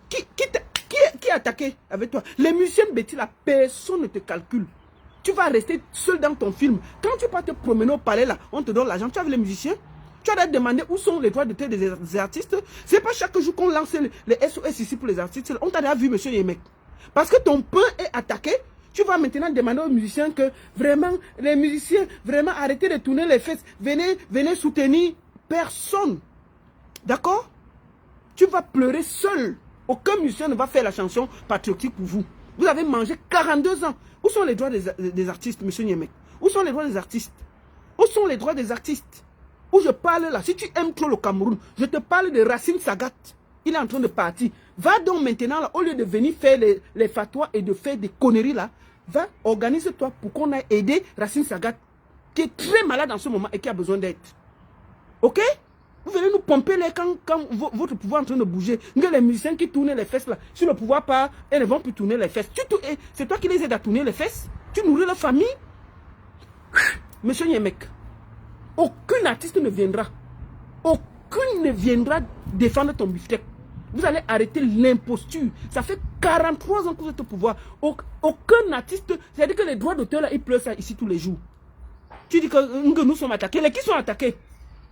Qui a attaqué avec toi? Les musiciens Betty là, personne ne te calcule. Tu vas rester seul dans ton film. Quand tu vas te promener au palais là, on te donne l'argent, tu as vu les musiciens? Tu as demandé où sont les droits d'auteur des artistes. C'est pas chaque jour qu'on lance les SOS ici pour les artistes. On t'a déjà vu, monsieur Yemek. Parce que ton pain est attaqué. Tu vas maintenant demander aux musiciens que vraiment, les musiciens, vraiment arrêtez de tourner les fesses. Venez soutenir personne. D'accord? Tu vas pleurer seul. Aucun musicien ne va faire la chanson patriotique pour vous. Vous avez mangé 42 ans. Où sont les droits des artistes, monsieur Yemek? Où sont les droits des artistes? Où sont les droits des artistes? Où je parle là, si tu aimes trop le Cameroun, je te parle de Racine Sagat. Il est en train de partir. Va donc maintenant là, au lieu de venir faire les fatwas et de faire des conneries là, va, organise-toi pour qu'on aille aider Racine Sagat, qui est très malade en ce moment et qui a besoin d'aide. Ok? Vous venez nous pomper les quand votre pouvoir est en train de bouger. Les musiciens qui tournent les fesses là, si le pouvoir part, elles ne vont plus tourner les fesses. C'est toi qui les aides à tourner les fesses? Tu nourris la famille? Monsieur Yemek. Aucun artiste ne viendra. Aucun ne viendra défendre ton beefsteak. Vous allez arrêter l'imposture. Ça fait 43 ans que vous êtes au pouvoir. Aucun artiste, c'est-à-dire que les droits d'auteur là, ils pleurent ça ici tous les jours. Tu dis que nous sommes attaqués. Les qui sont attaqués?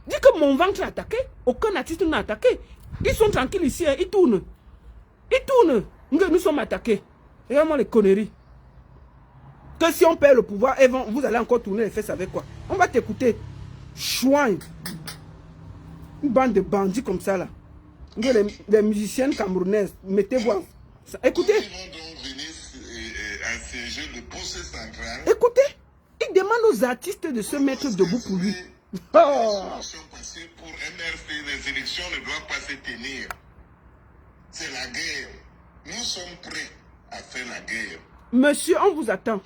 Dis que mon ventre est attaqué. Aucun artiste n'a attaqué. Ils sont tranquilles ici, hein, ils tournent. Ils tournent. Nous sommes attaqués. Regarde-moi les conneries. Que si on perd le pouvoir, vous allez encore tourner les fesses avec quoi? On va t'écouter. Chouin. Une bande de bandits comme ça là. Les musiciennes camerounaises, mettez-vous. Écoutez. Écoutez. Il demande aux artistes de se mettre debout pour lui. Pour MRC, les élections ne doivent pas se tenir. C'est la guerre. Nous sommes prêts à faire la guerre. Monsieur, on vous attend.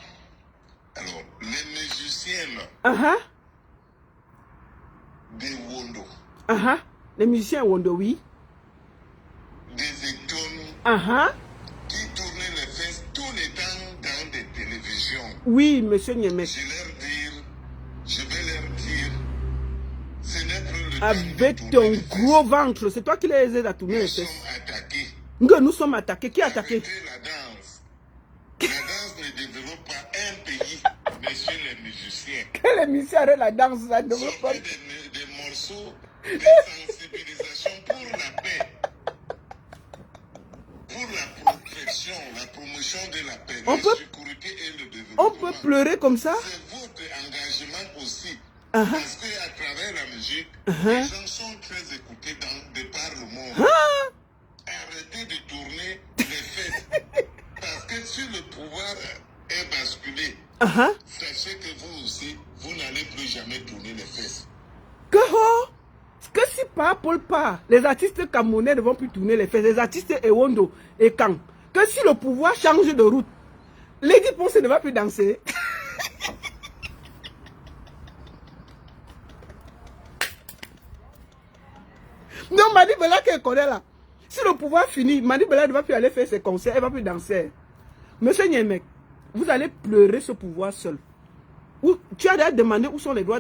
Alors, les musiciennes. Des Wondo. Les musiciens Wondo, oui. Des Etones. Qui tournaient les fesses tous les temps dans des télévisions. Oui, monsieur Niemek. Je vais leur dire, ce n'est plus le temps. Avec ton gros ventre, c'est toi qui les aides à tourner les fesses. Nous sommes attaqués. Qui a attaqué? La danse. La danse ne développe pas un pays, messieurs les musiciens. Que les musiciens arrêtent la danse, ça ne développe pas. Des morceaux de sensibilisation pour la paix, pour la protection, la promotion de la paix, la sécurité et le développement. On peut pleurer comme ça? C'est votre engagement aussi. Parce qu'à travers la musique, les gens sont très écoutés de par le monde. Arrêtez de tourner les fesses. Parce que si le pouvoir est basculé, sachez que vous aussi, vous n'allez plus jamais tourner les fesses. Que si par Paul part, les artistes camerounais ne vont plus tourner les fesses, les artistes Ewondo et Kang, que si le pouvoir change de route, Lady Ponce ne va plus danser. Non, Madi Bella qu'elle connaît là. Si le pouvoir finit, Madi Bella ne va plus aller faire ses concerts, elle ne va plus danser. Monsieur Niemek, vous allez pleurer ce pouvoir seul. Tu as déjà demandé où sont les droits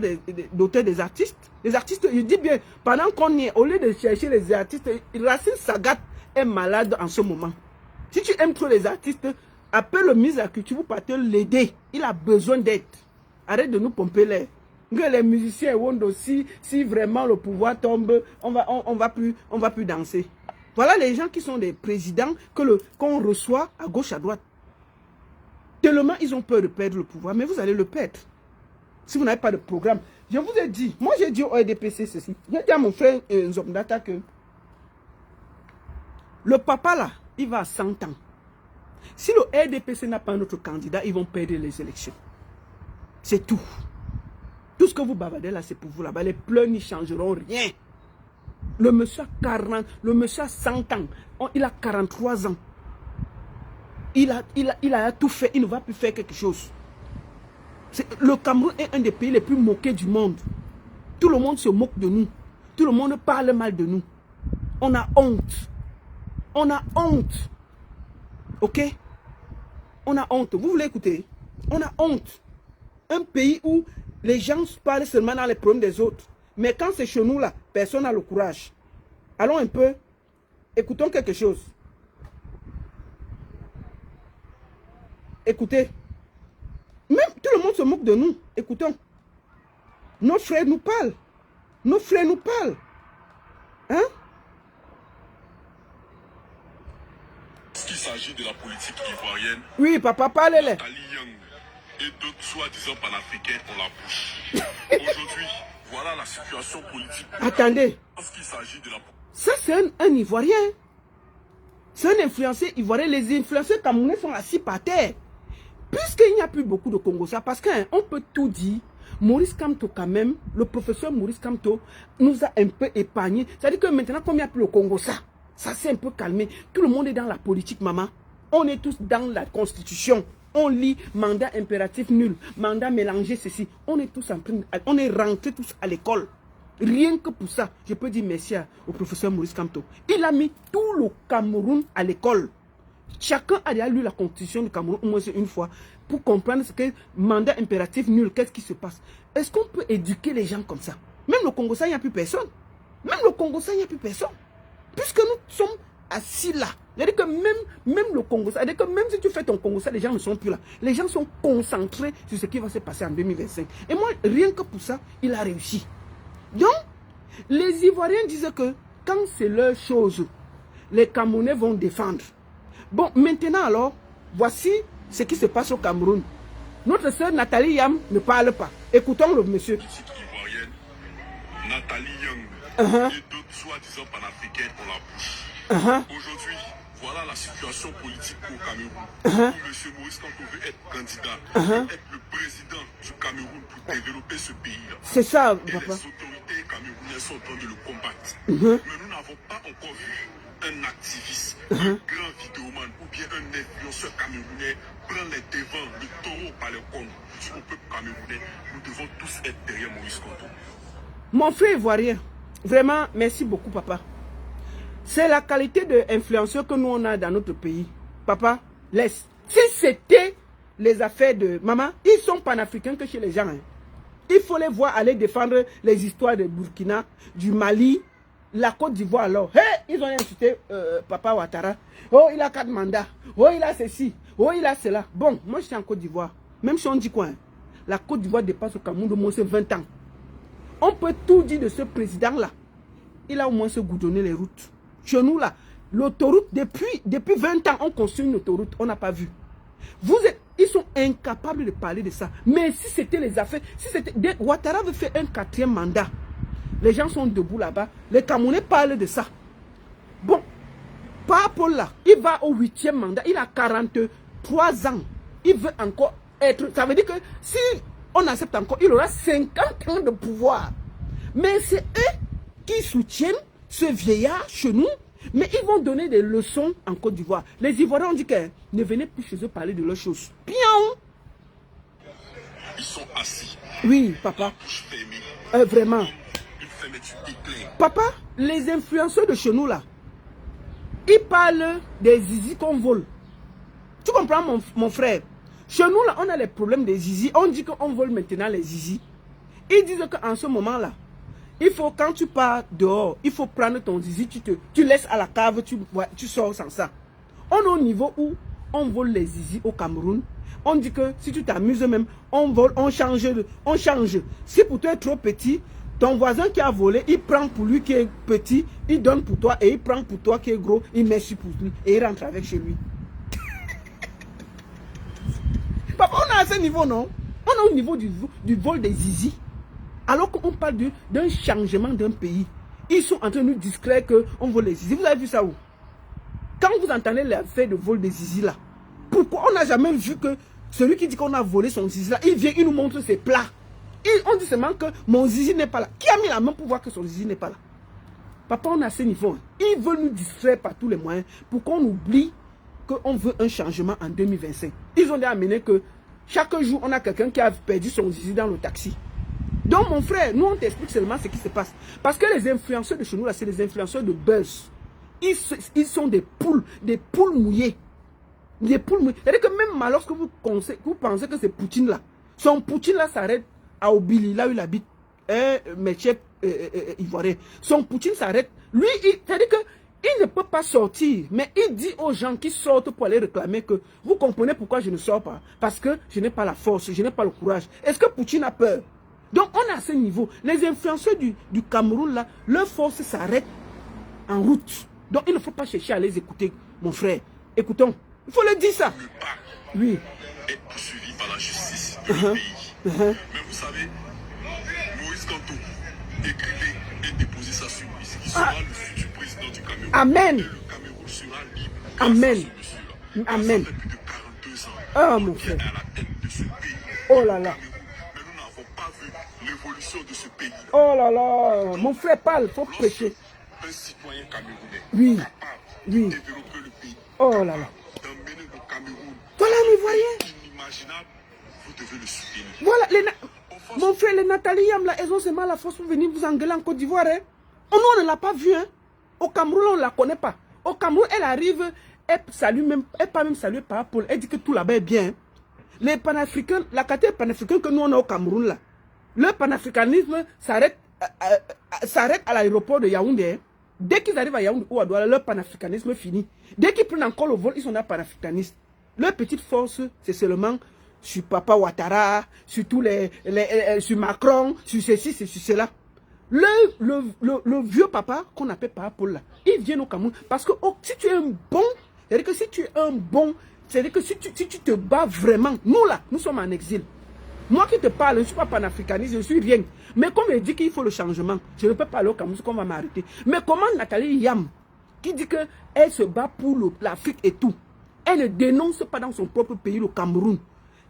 d'auteur des artistes. Les artistes, je dis bien, pendant qu'on y est, au lieu de chercher les artistes, Racine Sagat est malade en ce moment. Si tu aimes trop les artistes, appelle le ministre de la Culture, vous partez l'aider. Il a besoin d'aide. Arrête de nous pomper l'air. Les musiciens vont aussi, si vraiment le pouvoir tombe, on va plus danser. Voilà les gens qui sont des présidents qu'on reçoit à gauche, à droite. Tellement ils ont peur de perdre le pouvoir, mais vous allez le perdre. Si vous n'avez pas de programme. Je vous ai dit, moi j'ai dit au RDPC ceci. J'ai dit à mon frère Nzomdata que le papa là, il va à 100 ans. Si le RDPC n'a pas notre candidat, ils vont perdre les élections. C'est tout. Tout ce que vous bavardez là, c'est pour vous là-bas. Les pleurs n'y changeront rien. Le monsieur a 100 ans. Il a 43 ans. Il a tout fait. Il ne va plus faire quelque chose. Le Cameroun est un des pays les plus moqués du monde. Tout le monde se moque de nous. Tout le monde parle mal de nous. On a honte. On a honte. Ok? On a honte. Vous voulez écouter? On a honte. Un pays où les gens parlent seulement dans les problèmes des autres. Mais quand c'est chez nous là, personne n'a le courage. Allons un peu. Écoutons quelque chose. Écoutez. Même tout le monde se moque de nous. Écoutons. Nos frères nous parlent. Nos frères nous parlent. Hein? Qu'il s'agit de la politique ivoirienne. Oui, papa, parlez-les. Nathalie Young et d'autres soi-disant panafricains ont la bouche. Aujourd'hui, voilà la situation politique. Attendez. Qu'il s'agit de la... Ça, c'est un Ivoirien. C'est un influenceur ivoirien. Les influenceurs camerounais sont assis par terre. Puisqu'il n'y a plus beaucoup de Congolais, parce qu'on peut tout dire, Maurice Kamto quand même, le professeur Maurice Kamto nous a un peu épargné. C'est-à-dire que maintenant, comme il n'y a plus le Congo, ça s'est un peu calmé. Tout le monde est dans la politique, maman. On est tous dans la constitution. On lit mandat impératif nul, mandat mélangé, ceci. On est tous en train, on est rentrés tous à l'école. Rien que pour ça, je peux dire merci au professeur Maurice Kamto. Il a mis tout le Cameroun à l'école. Chacun a déjà lu la constitution du Cameroun au moins une fois pour comprendre ce que mandat impératif nul, qu'est-ce qui se passe. Est-ce qu'on peut éduquer les gens comme ça? Même le Congo, ça, il n'y a plus personne. Même le Congo, ça, il n'y a plus personne. Puisque nous sommes assis là. C'est-à-dire que même le Congo, c'est-à-dire que même si tu fais ton Congo, ça, les gens ne sont plus là. Les gens sont concentrés sur ce qui va se passer en 2025. Et moi, rien que pour ça, il a réussi. Donc, les Ivoiriens disent que quand c'est leur chose, les Camerounais vont défendre. Bon, maintenant alors, voici ce qui se passe au Cameroun. Notre sœur Nathalie Yam ne parle pas. Écoutons le monsieur. Ivoirienne, Nathalie Young et d'autres soi-disant panafricains ont la bouche. Aujourd'hui, voilà la situation politique au Cameroun. Où M. Maurice Kamto veut être candidat, être le président du Cameroun pour développer ce pays-là. C'est ça, et papa. les autorités camerounaises sont en train de le combattre. Mais nous n'avons pas encore vu un activiste, un grand vidéoman ou bien un influenceur camerounais prendre les devants, le taureau par les cornes du peuple camerounais. Nous devons tous être derrière Maurice Kamto. Mon frère ivoirien, vraiment, merci beaucoup, papa. C'est la qualité d'influenceur que nous on a dans notre pays. Papa, laisse. Si c'était les affaires de maman, ils sont panafricains que chez les gens. Hein. Il faut les voir aller défendre les histoires de Burkina, du Mali, la Côte d'Ivoire alors. Hey, ils ont insulté Papa Ouattara. Oh, il a 4 mandats. Oh, il a ceci. Oh, il a cela. Bon, moi je suis en Côte d'Ivoire. Même si on dit quoi, hein, la Côte d'Ivoire dépasse au Cameroun de moins de 20 ans. On peut tout dire de ce président-là. Il a au moins se goudronné les routes. Chez nous, là, l'autoroute, depuis 20 ans, on construit une autoroute, on n'a pas vu. Ils sont incapables de parler de ça. Mais si c'était les affaires, si c'était... Ouattara veut faire un 4e mandat. Les gens sont debout là-bas. Les Camerounais parlent de ça. Bon, par Paul là, il va au 8e mandat. Il a 43 ans. Il veut encore être... Ça veut dire que si on accepte encore, il aura 50 ans de pouvoir. Mais c'est eux qui soutiennent ce vieillard chez nous, mais ils vont donner des leçons en Côte d'Ivoire. Les Ivoiriens ont dit que ne venez plus chez eux parler de leurs choses. Bien. Ils sont assis. Oui, papa. Bouche fermée. Vraiment. Une fermeture éclair. Papa, les influenceurs de chez nous là, ils parlent des zizi qu'on vole. Tu comprends mon frère? Chez nous là, on a les problèmes des zizi. On dit qu'on vole maintenant les zizi. Ils disent qu'en ce moment là, il faut, quand tu pars dehors, il faut prendre ton zizi, tu laisses à la cave, tu sors sans ça. On est au niveau où on vole les zizi au Cameroun. On dit que si tu t'amuses même, on vole, on change. Si pour toi est trop petit, ton voisin qui a volé, il prend pour lui qui est petit, il donne pour toi et il prend pour toi qui est gros, il met sur pour lui et il rentre avec chez lui. Papa, on est à ce niveau, non? On est au niveau du vol des zizi. Alors qu'on parle d'un changement d'un pays, ils sont en train de nous distraire qu'on vole les zizi. Vous avez vu ça où? Quand vous entendez l'affaire de vol des zizi là, pourquoi on n'a jamais vu que celui qui dit qu'on a volé son zizi là, il vient, il nous montre ses plats. On dit seulement que mon zizi n'est pas là. Qui a mis la main pour voir que son zizi n'est pas là? Papa, on est à ce niveau. Ils veulent nous distraire par tous les moyens pour qu'on oublie qu'on veut un changement en 2025. Ils ont déjà amené que chaque jour, on a quelqu'un qui a perdu son zizi dans le taxi. Donc mon frère, nous on t'explique seulement ce qui se passe. Parce que les influenceurs de chez nous là, c'est les influenceurs de buzz. ils sont des poules mouillées. Des poules mouillées. C'est-à-dire que même lorsque vous pensez que c'est Poutine là, son Poutine là s'arrête à Obili, là où il habite, métier ivoirien. Son Poutine s'arrête. Lui, c'est-à-dire que il ne peut pas sortir, mais il dit aux gens qui sortent pour aller réclamer que vous comprenez pourquoi je ne sors pas. Parce que je n'ai pas la force, je n'ai pas le courage. Est-ce que Poutine a peur? Donc on est à ce niveau. Les influenceurs du Cameroun, là, leur force s'arrête en route. Donc il ne faut pas chercher à les écouter, mon frère. Écoutons. Il faut le dire ça. Oui. Être poursuivi par la justice de le pays. Mais vous savez, Moïse Kanto écrivait et déposait sa surprise. Il sera le futur président du Cameroun. Amen. Et le Cameroun sera libre. Amen. Amen. Ça fait plus de 42 ans. Ah, mon frère. À la tête de ce pays. Oh là là. Mais nous n'avons pas vu l'évolution de ce pays. Oh là là. Mon frère parle, il faut prêcher. Un citoyen camerounais Oui. capable Oui. de développer le pays, Oh là là. d'emmener le Cameroun Voilà l'Ivoirien. inimaginable, vous devez le soutenir. Voilà, mon frère, les Nathalie Yam, là, elles ont seulement la force pour venir vous engueuler en Côte d'Ivoire. Hein. On ne l'a pas vu. Hein. Au Cameroun, on ne la connaît pas. Au Cameroun, elle arrive, elle salue même, elle pas même saluer par Paul. Elle dit que tout là-bas est bien. Hein. Les panafricains, la catégorie panafricaine que nous on a au Cameroun, là, le panafricanisme s'arrête à l'aéroport de Yaoundé. Hein. Dès qu'ils arrivent à Yaoundé ou à Douala, leur panafricanisme finit. Dès qu'ils prennent encore le vol, ils sont là panafricanistes. Leur petite force, c'est seulement sur Papa Ouattara, sur tous sur Macron, sur ceci, sur cela. Le vieux papa qu'on appelle Papa Paul là, il vient au Cameroun. Parce que si tu es un bon, c'est-à-dire que si tu es un bon, c'est-à-dire que si tu te bats vraiment, nous là, nous sommes en exil. Moi qui te parle, je ne suis pas panafricaniste, je ne suis rien. Mais comme elle dit qu'il faut le changement, je ne peux pas aller au Cameroun, qu'on va m'arrêter. Mais comment Nathalie Yam, qui dit qu'elle se bat pour l'Afrique et tout, elle ne dénonce pas dans son propre pays, le Cameroun,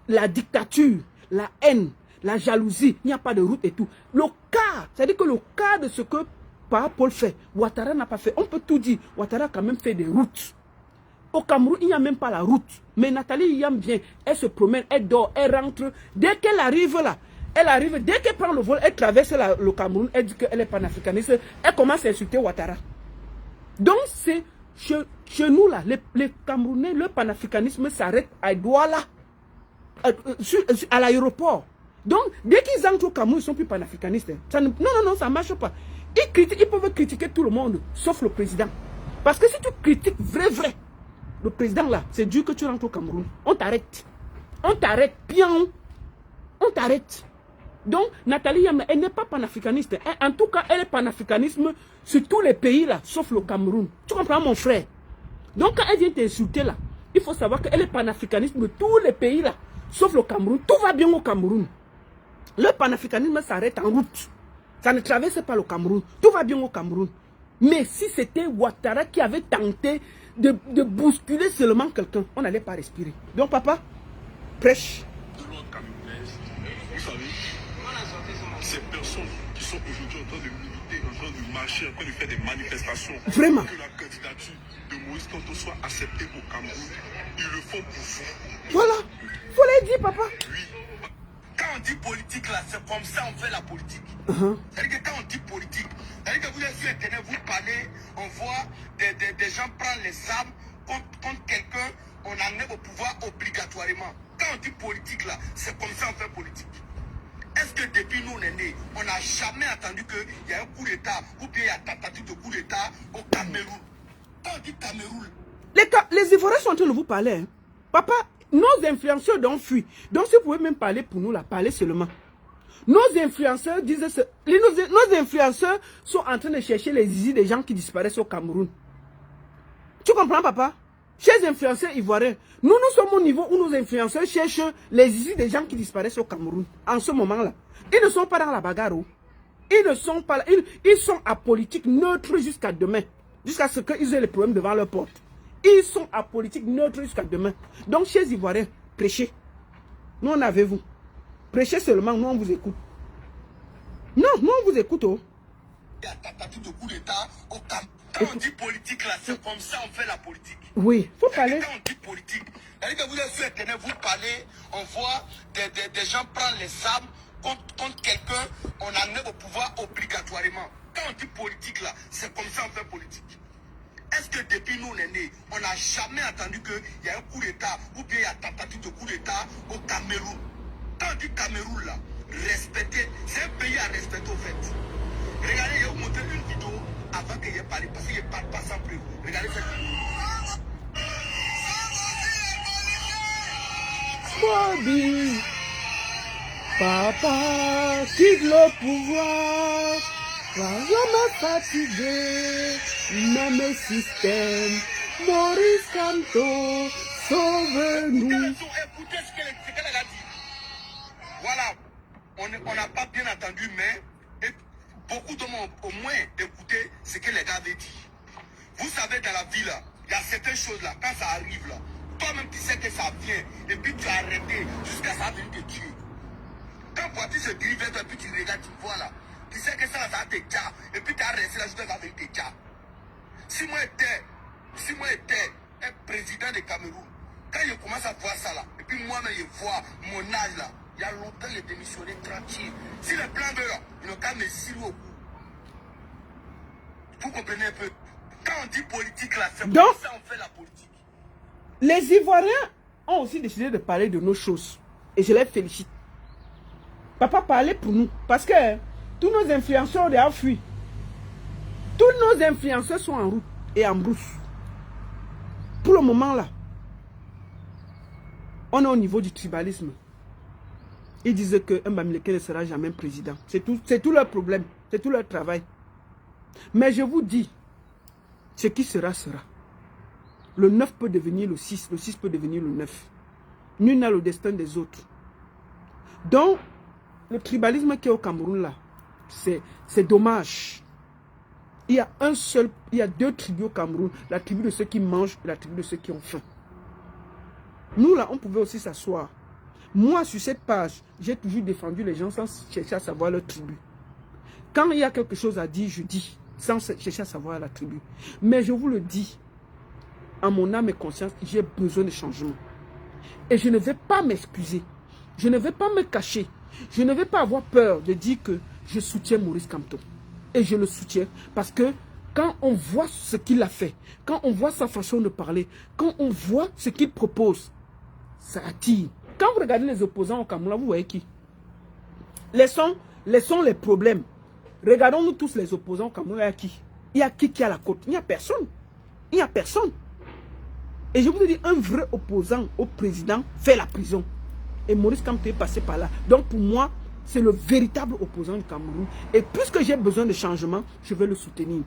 la dictature, la haine, la jalousie, il n'y a pas de route et tout. Le cas, c'est-à-dire que le cas de ce que Papa Paul fait, Ouattara n'a pas fait. On peut tout dire, Ouattara a quand même fait des routes. Au Cameroun, il n'y a même pas la route. Mais Nathalie Yam vient, elle se promène, elle dort, elle rentre. Dès qu'elle arrive là, dès qu'elle prend le vol, elle traverse le Cameroun, elle dit qu'elle est panafricaniste, elle commence à insulter Ouattara. Donc c'est chez nous là, les Camerounais, le panafricanisme s'arrête à Douala, à l'aéroport. Donc dès qu'ils entrent au Cameroun, ils ne sont plus panafricanistes. Non, ça ne marche pas. Ils peuvent critiquer tout le monde, sauf le président. Parce que si tu critiques vrai, le président là, c'est dur que tu rentres au Cameroun. On t'arrête. On t'arrête, bien. On t'arrête. Donc, Nathalie Yam, elle n'est pas panafricaniste. En tout cas, elle est panafricanisme sur tous les pays là, sauf le Cameroun. Tu comprends, mon frère? Donc, quand elle vient t'insulter là, il faut savoir qu'elle est panafricanisme de tous les pays là, sauf le Cameroun. Tout va bien au Cameroun. Le panafricanisme s'arrête en route. Ça ne traverse pas le Cameroun. Tout va bien au Cameroun. Mais si c'était Ouattara qui avait tenté de bousculer seulement quelqu'un, on n'allait pas respirer. Donc, papa, prêche. De l'ordre camerounaise, vous savez, ces personnes qui sont aujourd'hui en train de militer, en train de marcher, en train de faire des manifestations, Vraiment. que la candidature de Moïse Kanto soit acceptée au Cameroun, ils le font pour vous. Voilà. Il faut les dire, papa. Oui. Quand on dit politique, là, c'est comme ça on fait la politique. C'est-à-dire que quand on dit politique, c'est-à-dire que vous êtes sur Internet, vous parlez, on voit des gens prendre les armes contre quelqu'un, on enlève au pouvoir obligatoirement. Quand on dit politique, là, c'est comme ça on fait politique. Est-ce que depuis nous on est nés, on n'a jamais entendu qu'il y a un coup d'État ou bien il y a tentative de coup d'État au Cameroun? Quand on dit Cameroun, Les Ivoiriens sont en train de vous parler. Hein. Papa, nos influenceurs ont fui. Donc si vous pouvez même parler pour nous, là, parlez seulement. Nos influenceurs disent... Nos influenceurs sont en train de chercher les zizi des gens qui disparaissent au Cameroun. Tu comprends, papa? Chers influenceurs ivoiriens, nous sommes au niveau où nos influenceurs cherchent les zizi des gens qui disparaissent au Cameroun. En ce moment-là. Ils ne sont pas dans la bagarre. Ils ne sont pas là. Ils sont à politique neutre jusqu'à demain. Jusqu'à ce qu'ils aient les problèmes devant leur porte. Ils sont à politique neutre jusqu'à demain. Donc, chers Ivoiriens, prêchez. Nous, on avait vous. Prêchez seulement, nous, on vous écoute. Non, nous, on vous écoute. Oh. il y a tentative de coup d'État au Cameroun. Quand on dit politique, là, c'est comme ça on fait la politique. Oui, il faut parler. Quand on dit politique, c'est-à-dire que vous êtes sur Internet, vous parlez, on voit des gens prendre les armes contre quelqu'un, on enlève au pouvoir obligatoirement. Quand on dit politique, là, c'est comme ça on fait politique. Est-ce que depuis nous on est nés, on n'a jamais entendu qu'il y a un coup d'État ou bien il y a tentative de coup d'État au Cameroun? Quand on dit Cameroun là, respecter, c'est un pays à respecter au fait. Regardez, je vais vous montrer une vidéo avant qu'il y ait parlé, parce qu'il ne parle pas sans preuve. Regardez cette vidéo. Bobby, papa, quitte le pouvoir, va jamais fatigué, même système, Maurice Kamto, sauve-nous. Écoutez ce qu'elle a dit. Voilà, on n'a pas bien entendu, mais beaucoup d'hommes ont au moins écouté ce que les gars avaient dit. Vous savez, dans la vie là, il y a certaines choses là, quand ça arrive là, toi-même tu sais que ça vient, et puis tu as arrêté jusqu'à ça venir te tuer. Quand voiture se dirige vers toi, et puis tu regardes, tu vois là, tu sais que ça va te tuer, et puis tu as resté là jusqu'à ça venir te tuer. Si moi j'étais un président de Cameroun, quand je commence à voir ça là, et puis moi-même je vois mon âge là, il y a longtemps j'ai démissionné tranquille. Si le plan B là, il n'a qu'à me cirer au cou. Vous comprenez un peu? Quand on dit politique là, c'est Donc, pour ça qu'on fait la politique. les Ivoiriens ont aussi décidé de parler de nos choses. Et je les félicite. Papa parlait pour nous. Parce que tous nos influenceurs ont déjà fui. Tous nos influenceurs sont en route et en brousse. Pour le moment là, on est au niveau du tribalisme. Ils disaient qu'un Bamileke ne sera jamais président. C'est tout leur problème. C'est tout leur travail. Mais je vous dis, ce qui sera, sera. Le 9 peut devenir le 6 peut devenir le 9. Nul n'a le destin des autres. Donc, le tribalisme qui est au Cameroun là, c'est dommage. Il y a deux tribus au Cameroun, la tribu de ceux qui mangent et la tribu de ceux qui ont faim. Nous là, on pouvait aussi s'asseoir. Moi, sur cette page, j'ai toujours défendu les gens sans chercher à savoir leur tribu. Quand il y a quelque chose à dire, je dis, sans chercher à savoir la tribu. Mais je vous le dis, en mon âme et conscience, j'ai besoin de changement. Et je ne vais pas m'excuser. Je ne vais pas me cacher. Je ne vais pas avoir peur de dire que je soutiens Maurice Kamto. Et je le soutiens parce que quand on voit ce qu'il a fait, quand on voit sa façon de parler, quand on voit ce qu'il propose, ça attire. Quand vous regardez les opposants au Cameroun, vous voyez qui? Laissons les problèmes. Regardons-nous tous les opposants au Cameroun, il y a qui? Il y a qui a la côte? Il n'y a personne. Il n'y a personne. Et je vous dis, un vrai opposant au président fait la prison. Et Maurice Kamto est passé par là. Donc pour moi, c'est le véritable opposant du Cameroun. Et puisque j'ai besoin de changement, je vais le soutenir.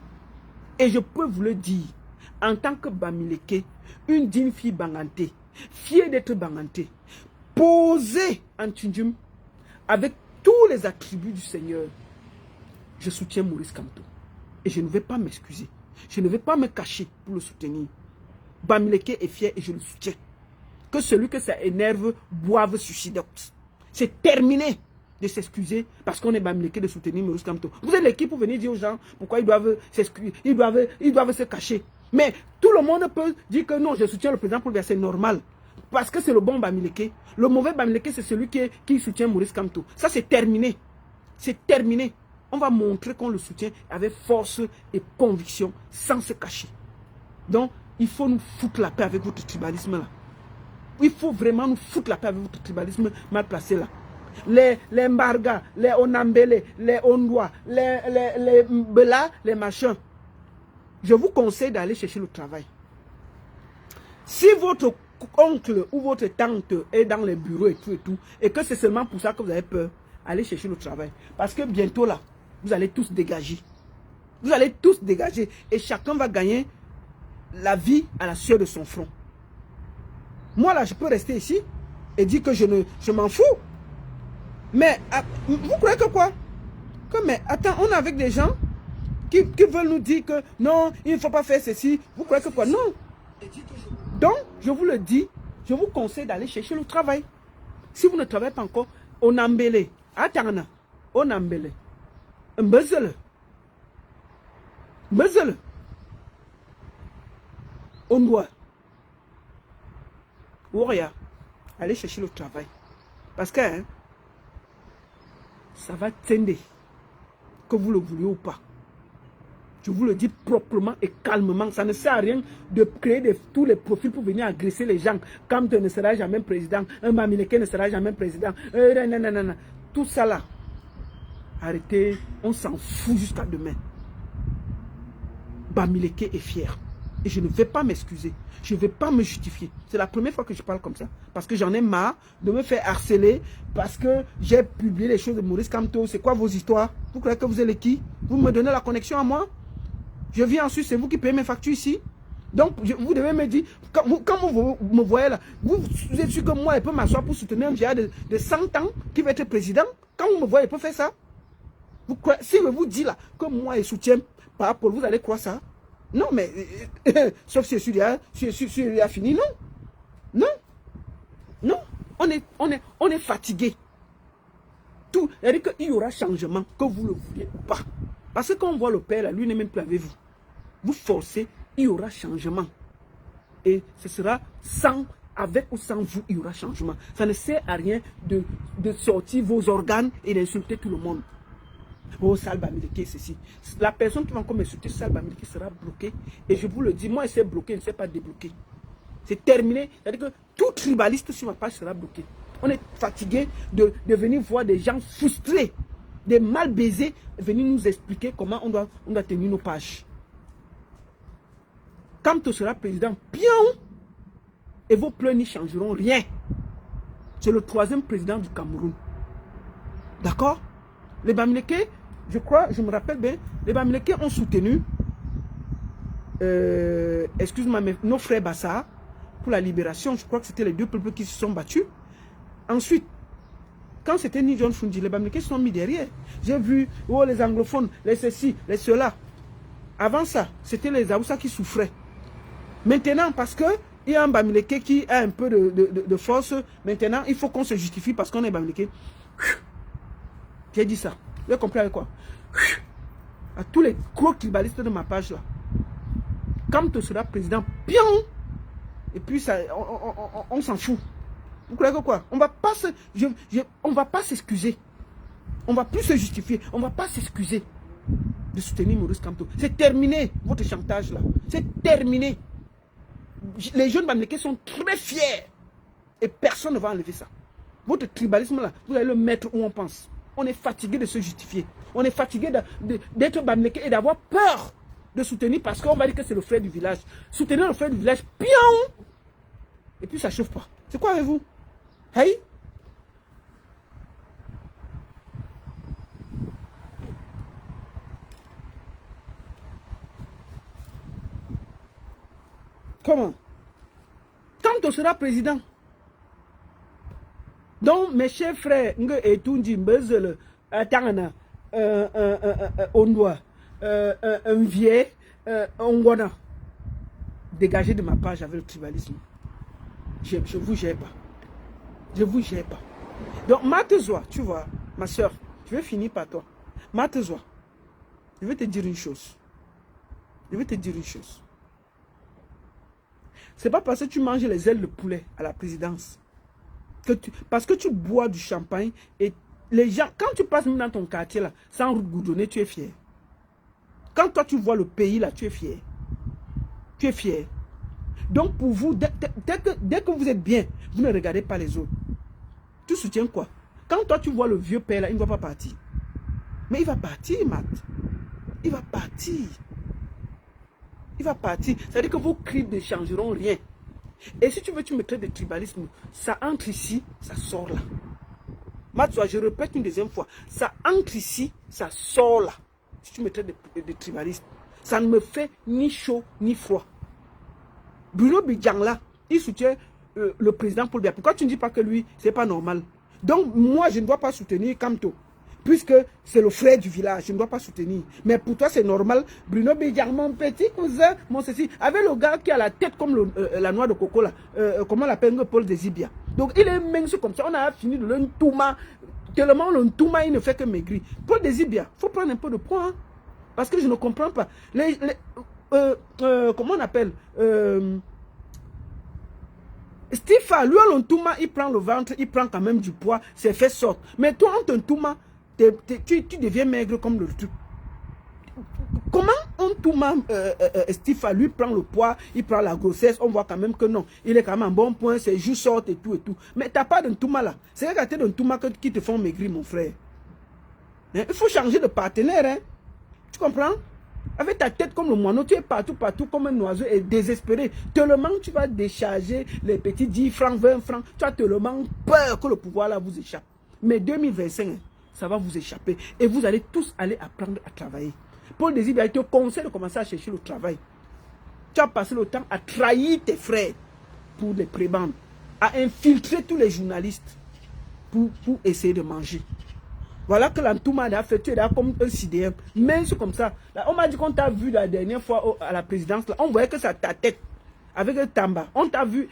Et je peux vous le dire, en tant que Bamileke, une digne fille banganté, fière d'être banganté, posée en Tundjum, avec tous les attributs du Seigneur, je soutiens Maurice Kamto. Et je ne vais pas m'excuser. Je ne vais pas me cacher pour le soutenir. Bamileke est fier et je le soutiens. Que celui que ça énerve boive suicidox. C'est terminé de s'excuser parce qu'on est Bamileke de soutenir Maurice Kamto. Vous êtes l'équipe pour venir dire aux gens pourquoi ils doivent s'excuser, ils doivent se cacher. Mais tout le monde peut dire que non, je soutiens le président pour le c'est normal. Parce que c'est le bon Bamileke. Le mauvais Bamileke, c'est celui qui soutient Maurice Kamto. Ça, c'est terminé. C'est terminé. On va montrer qu'on le soutient avec force et conviction, sans se cacher. Donc, il faut nous foutre la paix avec votre tribalisme là. Il faut vraiment nous foutre la paix avec votre tribalisme mal placé là. Les Mbarga, les Onambele, les Ondwa, les Mbela, les machins. Je vous conseille d'aller chercher le travail. Si votre oncle ou votre tante est dans les bureaux et tout, et que c'est seulement pour ça que vous avez peur, allez chercher le travail. Parce que bientôt là, vous allez tous dégager. Vous allez tous dégager. Et chacun va gagner la vie à la sueur de son front. Moi là, je peux rester ici et dire que je m'en fous. Mais vous croyez que quoi? Mais attends, on est avec des gens qui veulent nous dire que non, il ne faut pas faire ceci. Vous croyez que quoi? Non. Donc, je vous le dis, je vous conseille d'aller chercher le travail. Si vous ne travaillez pas encore, on embelle. Attends, on embelle. Mbezele. On doit. Ouria, allez chercher le travail. Parce que hein, ça va tendre, que vous le vouliez ou pas. Je vous le dis proprement et calmement. Ça ne sert à rien de créer tous les profils pour venir agresser les gens. Kamto ne sera jamais président. Un Bamileke ne sera jamais président. Non. Tout ça là. Arrêtez. On s'en fout jusqu'à demain. Bamileke est fier. Et je ne vais pas m'excuser. Je ne vais pas me justifier. C'est la première fois que je parle comme ça. Parce que j'en ai marre de me faire harceler. Parce que j'ai publié les choses de Maurice Kamto. C'est quoi vos histoires? Vous croyez que vous êtes qui? Vous me donnez la connexion à moi? Je viens ensuite, c'est vous qui payez mes factures ici. Donc, vous devez me dire, quand vous me voyez là, vous êtes sûr que moi, je peux m'asseoir pour soutenir un vieillard de 100 ans qui va être président? Quand vous me voyez, je peux faire ça? Vous croyez, si je vous dis là que moi, je soutiens par rapport, vous allez croire ça? Non, mais, sauf si je suis à fini, non. Non, on est fatigué. Tout, c'est-à-dire qu'il y aura changement, que vous le vouliez ou pas. Parce que quand on voit le père là, lui n'est même plus avec vous. Vous forcez, il y aura changement. Et ce sera avec ou sans vous, il y aura changement. Ça ne sert à rien de sortir vos organes et d'insulter tout le monde. Oh, Salba Mileke, ceci. La personne qui va encore m'insulter, Salba Mileke, sera bloquée. Et je vous le dis, moi, je sais bloquer, je ne sais pas débloquer. C'est terminé. C'est-à-dire que tout tribaliste sur ma page sera bloqué. On est fatigué de venir voir des gens frustrés, des mal baisés, venir nous expliquer comment on doit tenir nos pages. Quand tu seras président, bien, et vos pleurs n'y changeront rien. C'est le 3e président du Cameroun. D'accord? Les Bamileke, je crois, je me rappelle bien, les Bamileke ont soutenu, excuse-moi, nos frères Bassa pour la libération. Je crois que c'était les 2 peuples qui se sont battus. Ensuite, quand c'était Ni John Fundi, les Bamileke se sont mis derrière. J'ai vu les anglophones, les ceci, les cela. Avant ça, c'était les Aoussa qui souffraient. Maintenant, parce qu'il y a un Bamileke qui a un peu de force, maintenant, il faut qu'on se justifie parce qu'on est Bamileke. J'ai dit ça. Vous avez compris avec quoi? À tous les gros tribalistes de ma page là. Quand tu seras président, bien. Et puis, ça, on s'en fout. Vous croyez que quoi? On va pas s'excuser. On va plus se justifier. On va pas s'excuser de soutenir Maurice Kamto. C'est terminé, votre chantage là. C'est terminé. Les jeunes Bamileke sont très fiers. Et personne ne va enlever ça. Votre tribalisme là, vous allez le mettre où on pense. On est fatigué de se justifier. On est fatigué d'être Bamileke et d'avoir peur de soutenir parce qu'on va dire que c'est le frère du village. Soutenir le frère du village, pion. Et puis ça ne chauffe pas. C'est quoi avec vous? Hey? Comment? Quand on sera président. Donc, mes chers frères, un vieil, dégagez de ma page avec le tribalisme. Je vous gère pas. Je vous gère pas. Donc, Matezoa, tu vois, ma soeur, je vais finir par toi. Matezoa, je vais te dire une chose. C'est pas parce que tu manges les ailes de poulet à la présidence. Parce que tu bois du champagne et les gens, quand tu passes même dans ton quartier là, sans route goudronnée, tu es fier. Quand toi tu vois le pays là, tu es fier. Tu es fier. Donc pour vous, dès que vous êtes bien, vous ne regardez pas les autres. Tu soutiens quoi? Quand toi tu vois le vieux père là, il ne va pas partir. Mais il va partir, Matt. Il va partir. Il va partir. C'est-à-dire que vos cris ne changeront rien. Et si tu veux, tu me traites de tribalisme. Ça entre ici, ça sort là. Matsoua, je répète une deuxième fois. Ça entre ici, ça sort là. Si tu me traites de tribaliste, ça ne me fait ni chaud ni froid. Bruno Bidjang là, il soutient le président Paul Biya. Pourquoi tu ne dis pas que lui, c'est pas normal? Donc moi, je ne dois pas soutenir Kamto. Puisque c'est le frère du village, je ne dois pas soutenir. Mais pour toi, c'est normal. Bruno Bidjang, mon petit cousin, mon ceci. Avec le gars qui a la tête comme la noix de coco, là. Comment on l'appelle, Paul Désibia. Donc, il est mince comme ça. On a fini de l'entouma. Tellement l'entouma, il ne fait que maigrir. Paul Désibia, il faut prendre un peu de poids. Hein, parce que je ne comprends pas. Comment on appelle Stifa, lui, l'entouma, il prend le ventre, il prend quand même du poids. C'est fait sorte. Mais toi, en t'entouma, tu deviens maigre comme le truc. Comment Ntouma Stifa, lui prend le poids, il prend la grossesse, on voit quand même que non, il est quand même en bon point, ses joues sortent et tout et tout. Mais tu n'as pas de Ntouma là. C'est la tête de Ntouma qui te font maigrir, mon frère. Hein? Il faut changer de partenaire. Hein? Tu comprends? Avec ta tête comme le moineau, tu es partout comme un oiseau et désespéré. Tellement tu vas décharger les petits 10 francs, 20 francs. Tu as tellement peur que le pouvoir là vous échappe. Mais 2025, ça va vous échapper. Et vous allez tous aller apprendre à travailler. Paul Désir, il te conseille de commencer à chercher le travail. Tu as passé le temps à trahir tes frères pour les prébendes, à infiltrer tous les journalistes pour essayer de manger. Voilà que l'Antouma a fait, tu es là comme un sidéen. Même comme ça. Là, on m'a dit qu'on t'a vu la dernière fois à la présidence. Là, on voyait que c'est ta tête. Avec le tamba. On t'a vu,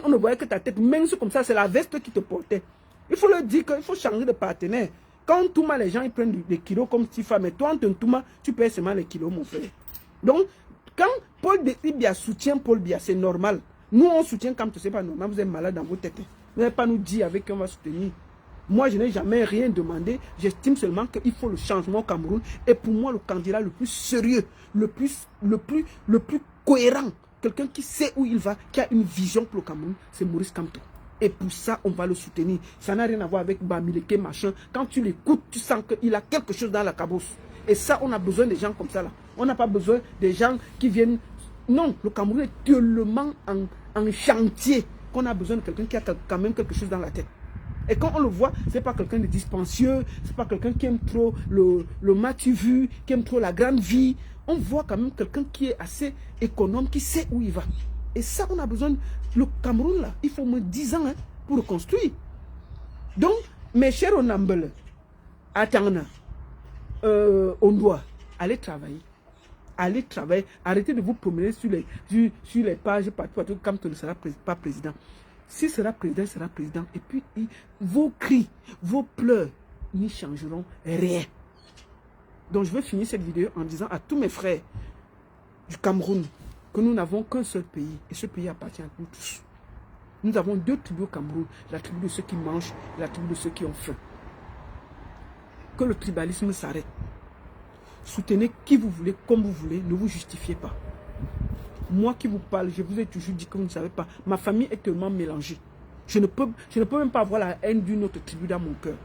on ne voyait que ta tête. Même comme ça, c'est la veste qui te portait. Il faut le dire qu'il faut changer de partenaire. Quand Ntouma, les gens ils prennent des kilos comme Stifa, mais toi, Ntouma, tu perds seulement les kilos, mon frère. Donc, quand Paul Biya soutient Paul Biya, c'est normal. Nous, on soutient quand ce n'est pas normal. Vous êtes malade dans vos têtes. Vous n'allez pas nous dire avec qui on va soutenir. Moi, je n'ai jamais rien demandé. J'estime seulement qu'il faut le changement au Cameroun. Et pour moi, le candidat le plus sérieux, le plus cohérent, quelqu'un qui sait où il va, qui a une vision pour le Cameroun, c'est Maurice Kamto. Et pour ça, on va le soutenir. Ça n'a rien à voir avec Bamileke, machin. Quand tu l'écoutes, tu sens qu'il a quelque chose dans la cabosse. Et ça, on a besoin des gens comme ça là. On n'a pas besoin des gens qui viennent... Non, le Cameroun est tellement en chantier qu'on a besoin de quelqu'un qui a quand même quelque chose dans la tête. Et quand on le voit, ce n'est pas quelqu'un de dispensieux, ce n'est pas quelqu'un qui aime trop le matu-vu, qui aime trop la grande vie. On voit quand même quelqu'un qui est assez économe, qui sait où il va. Et ça, on a besoin. Le Cameroun, là, il faut au moins 10 ans hein, pour le construire. Donc, mes chers Onambele, attendez, on doit aller travailler. Allez travailler. Arrêtez de vous promener sur les pages partout comme tu ne seras pas président. S'il sera président, il sera président. Et puis, vos cris, vos pleurs n'y changeront rien. Donc, je vais finir cette vidéo en disant à tous mes frères du Cameroun que nous n'avons qu'un seul pays. Et ce pays appartient à nous tous. Nous avons 2 tribus au Cameroun. La tribu de ceux qui mangent et la tribu de ceux qui ont faim. Que le tribalisme s'arrête. Soutenez qui vous voulez, comme vous voulez. Ne vous justifiez pas. Moi qui vous parle, je vous ai toujours dit que vous ne savez pas. Ma famille est tellement mélangée. Je ne peux même pas avoir la haine d'une autre tribu dans mon cœur.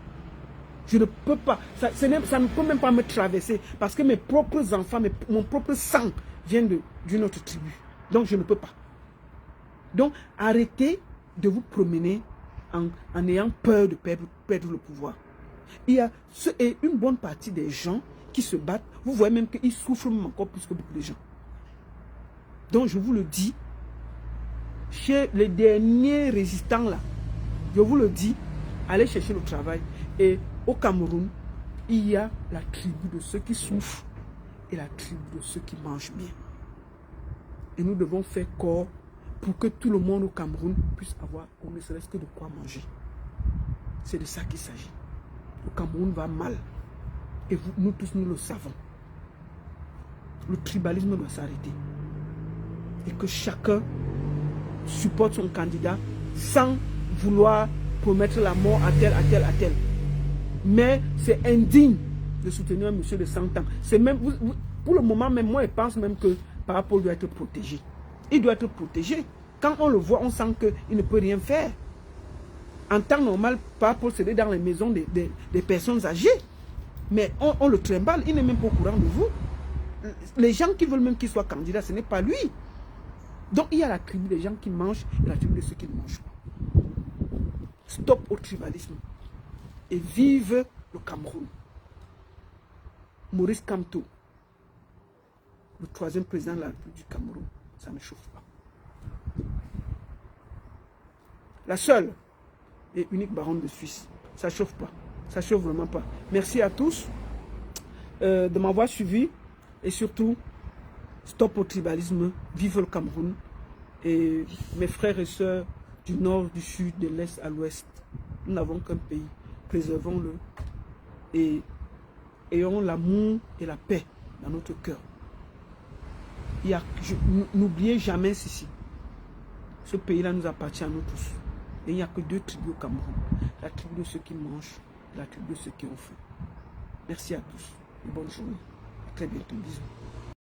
Je ne peux pas. Ça ne peut même pas me traverser. Parce que mes propres enfants, mon propre sang vient d'une autre tribu. Donc je ne peux pas. Donc arrêtez de vous promener en ayant peur de perdre le pouvoir. Il y a une bonne partie des gens qui se battent. Vous voyez même qu'ils souffrent même encore plus que beaucoup de gens. Donc je vous le dis, chez les derniers résistants là, je vous le dis, allez chercher le travail. Et au Cameroun, il y a la tribu de ceux qui souffrent et la tribu de ceux qui mangent bien. Et nous devons faire corps pour que tout le monde au Cameroun puisse avoir au ne serait-ce que de quoi manger. C'est de ça qu'il s'agit. Le Cameroun va mal. Et nous tous, nous le savons. Le tribalisme doit s'arrêter. Et que chacun supporte son candidat sans vouloir promettre la mort à tel, à tel, à tel. Mais c'est indigne de soutenir un monsieur de 100 ans. C'est même, pour le moment, même moi, je pense même que Parapol doit être protégé. Il doit être protégé. Quand on le voit, on sent qu'il ne peut rien faire. En temps normal, Parapol serait dans les maisons des personnes âgées. Mais on le trimballe, il n'est même pas au courant de vous. Les gens qui veulent même qu'il soit candidat, ce n'est pas lui. Donc il y a la tribu des gens qui mangent et la tribu de ceux qui ne mangent pas. Stop au tribalisme. Et vive le Cameroun. Maurice Kamto, le 3e président de la République du Cameroun, ça ne chauffe pas. La seule et unique baronne de Suisse, ça ne chauffe pas. Ça ne chauffe vraiment pas. Merci à tous de m'avoir suivi. Et surtout, stop au tribalisme, vive le Cameroun. Et mes frères et sœurs du nord, du sud, de l'est à l'ouest, nous n'avons qu'un pays. Préservons-le. Et ayons l'amour et la paix dans notre cœur. N'oubliez jamais ceci. Ce pays-là nous appartient à nous tous. Et il n'y a que 2 tribus au Cameroun. La tribu de ceux qui mangent et la tribu de ceux qui ont faim. Merci à tous. Et bonne journée. À très bientôt. Bisous.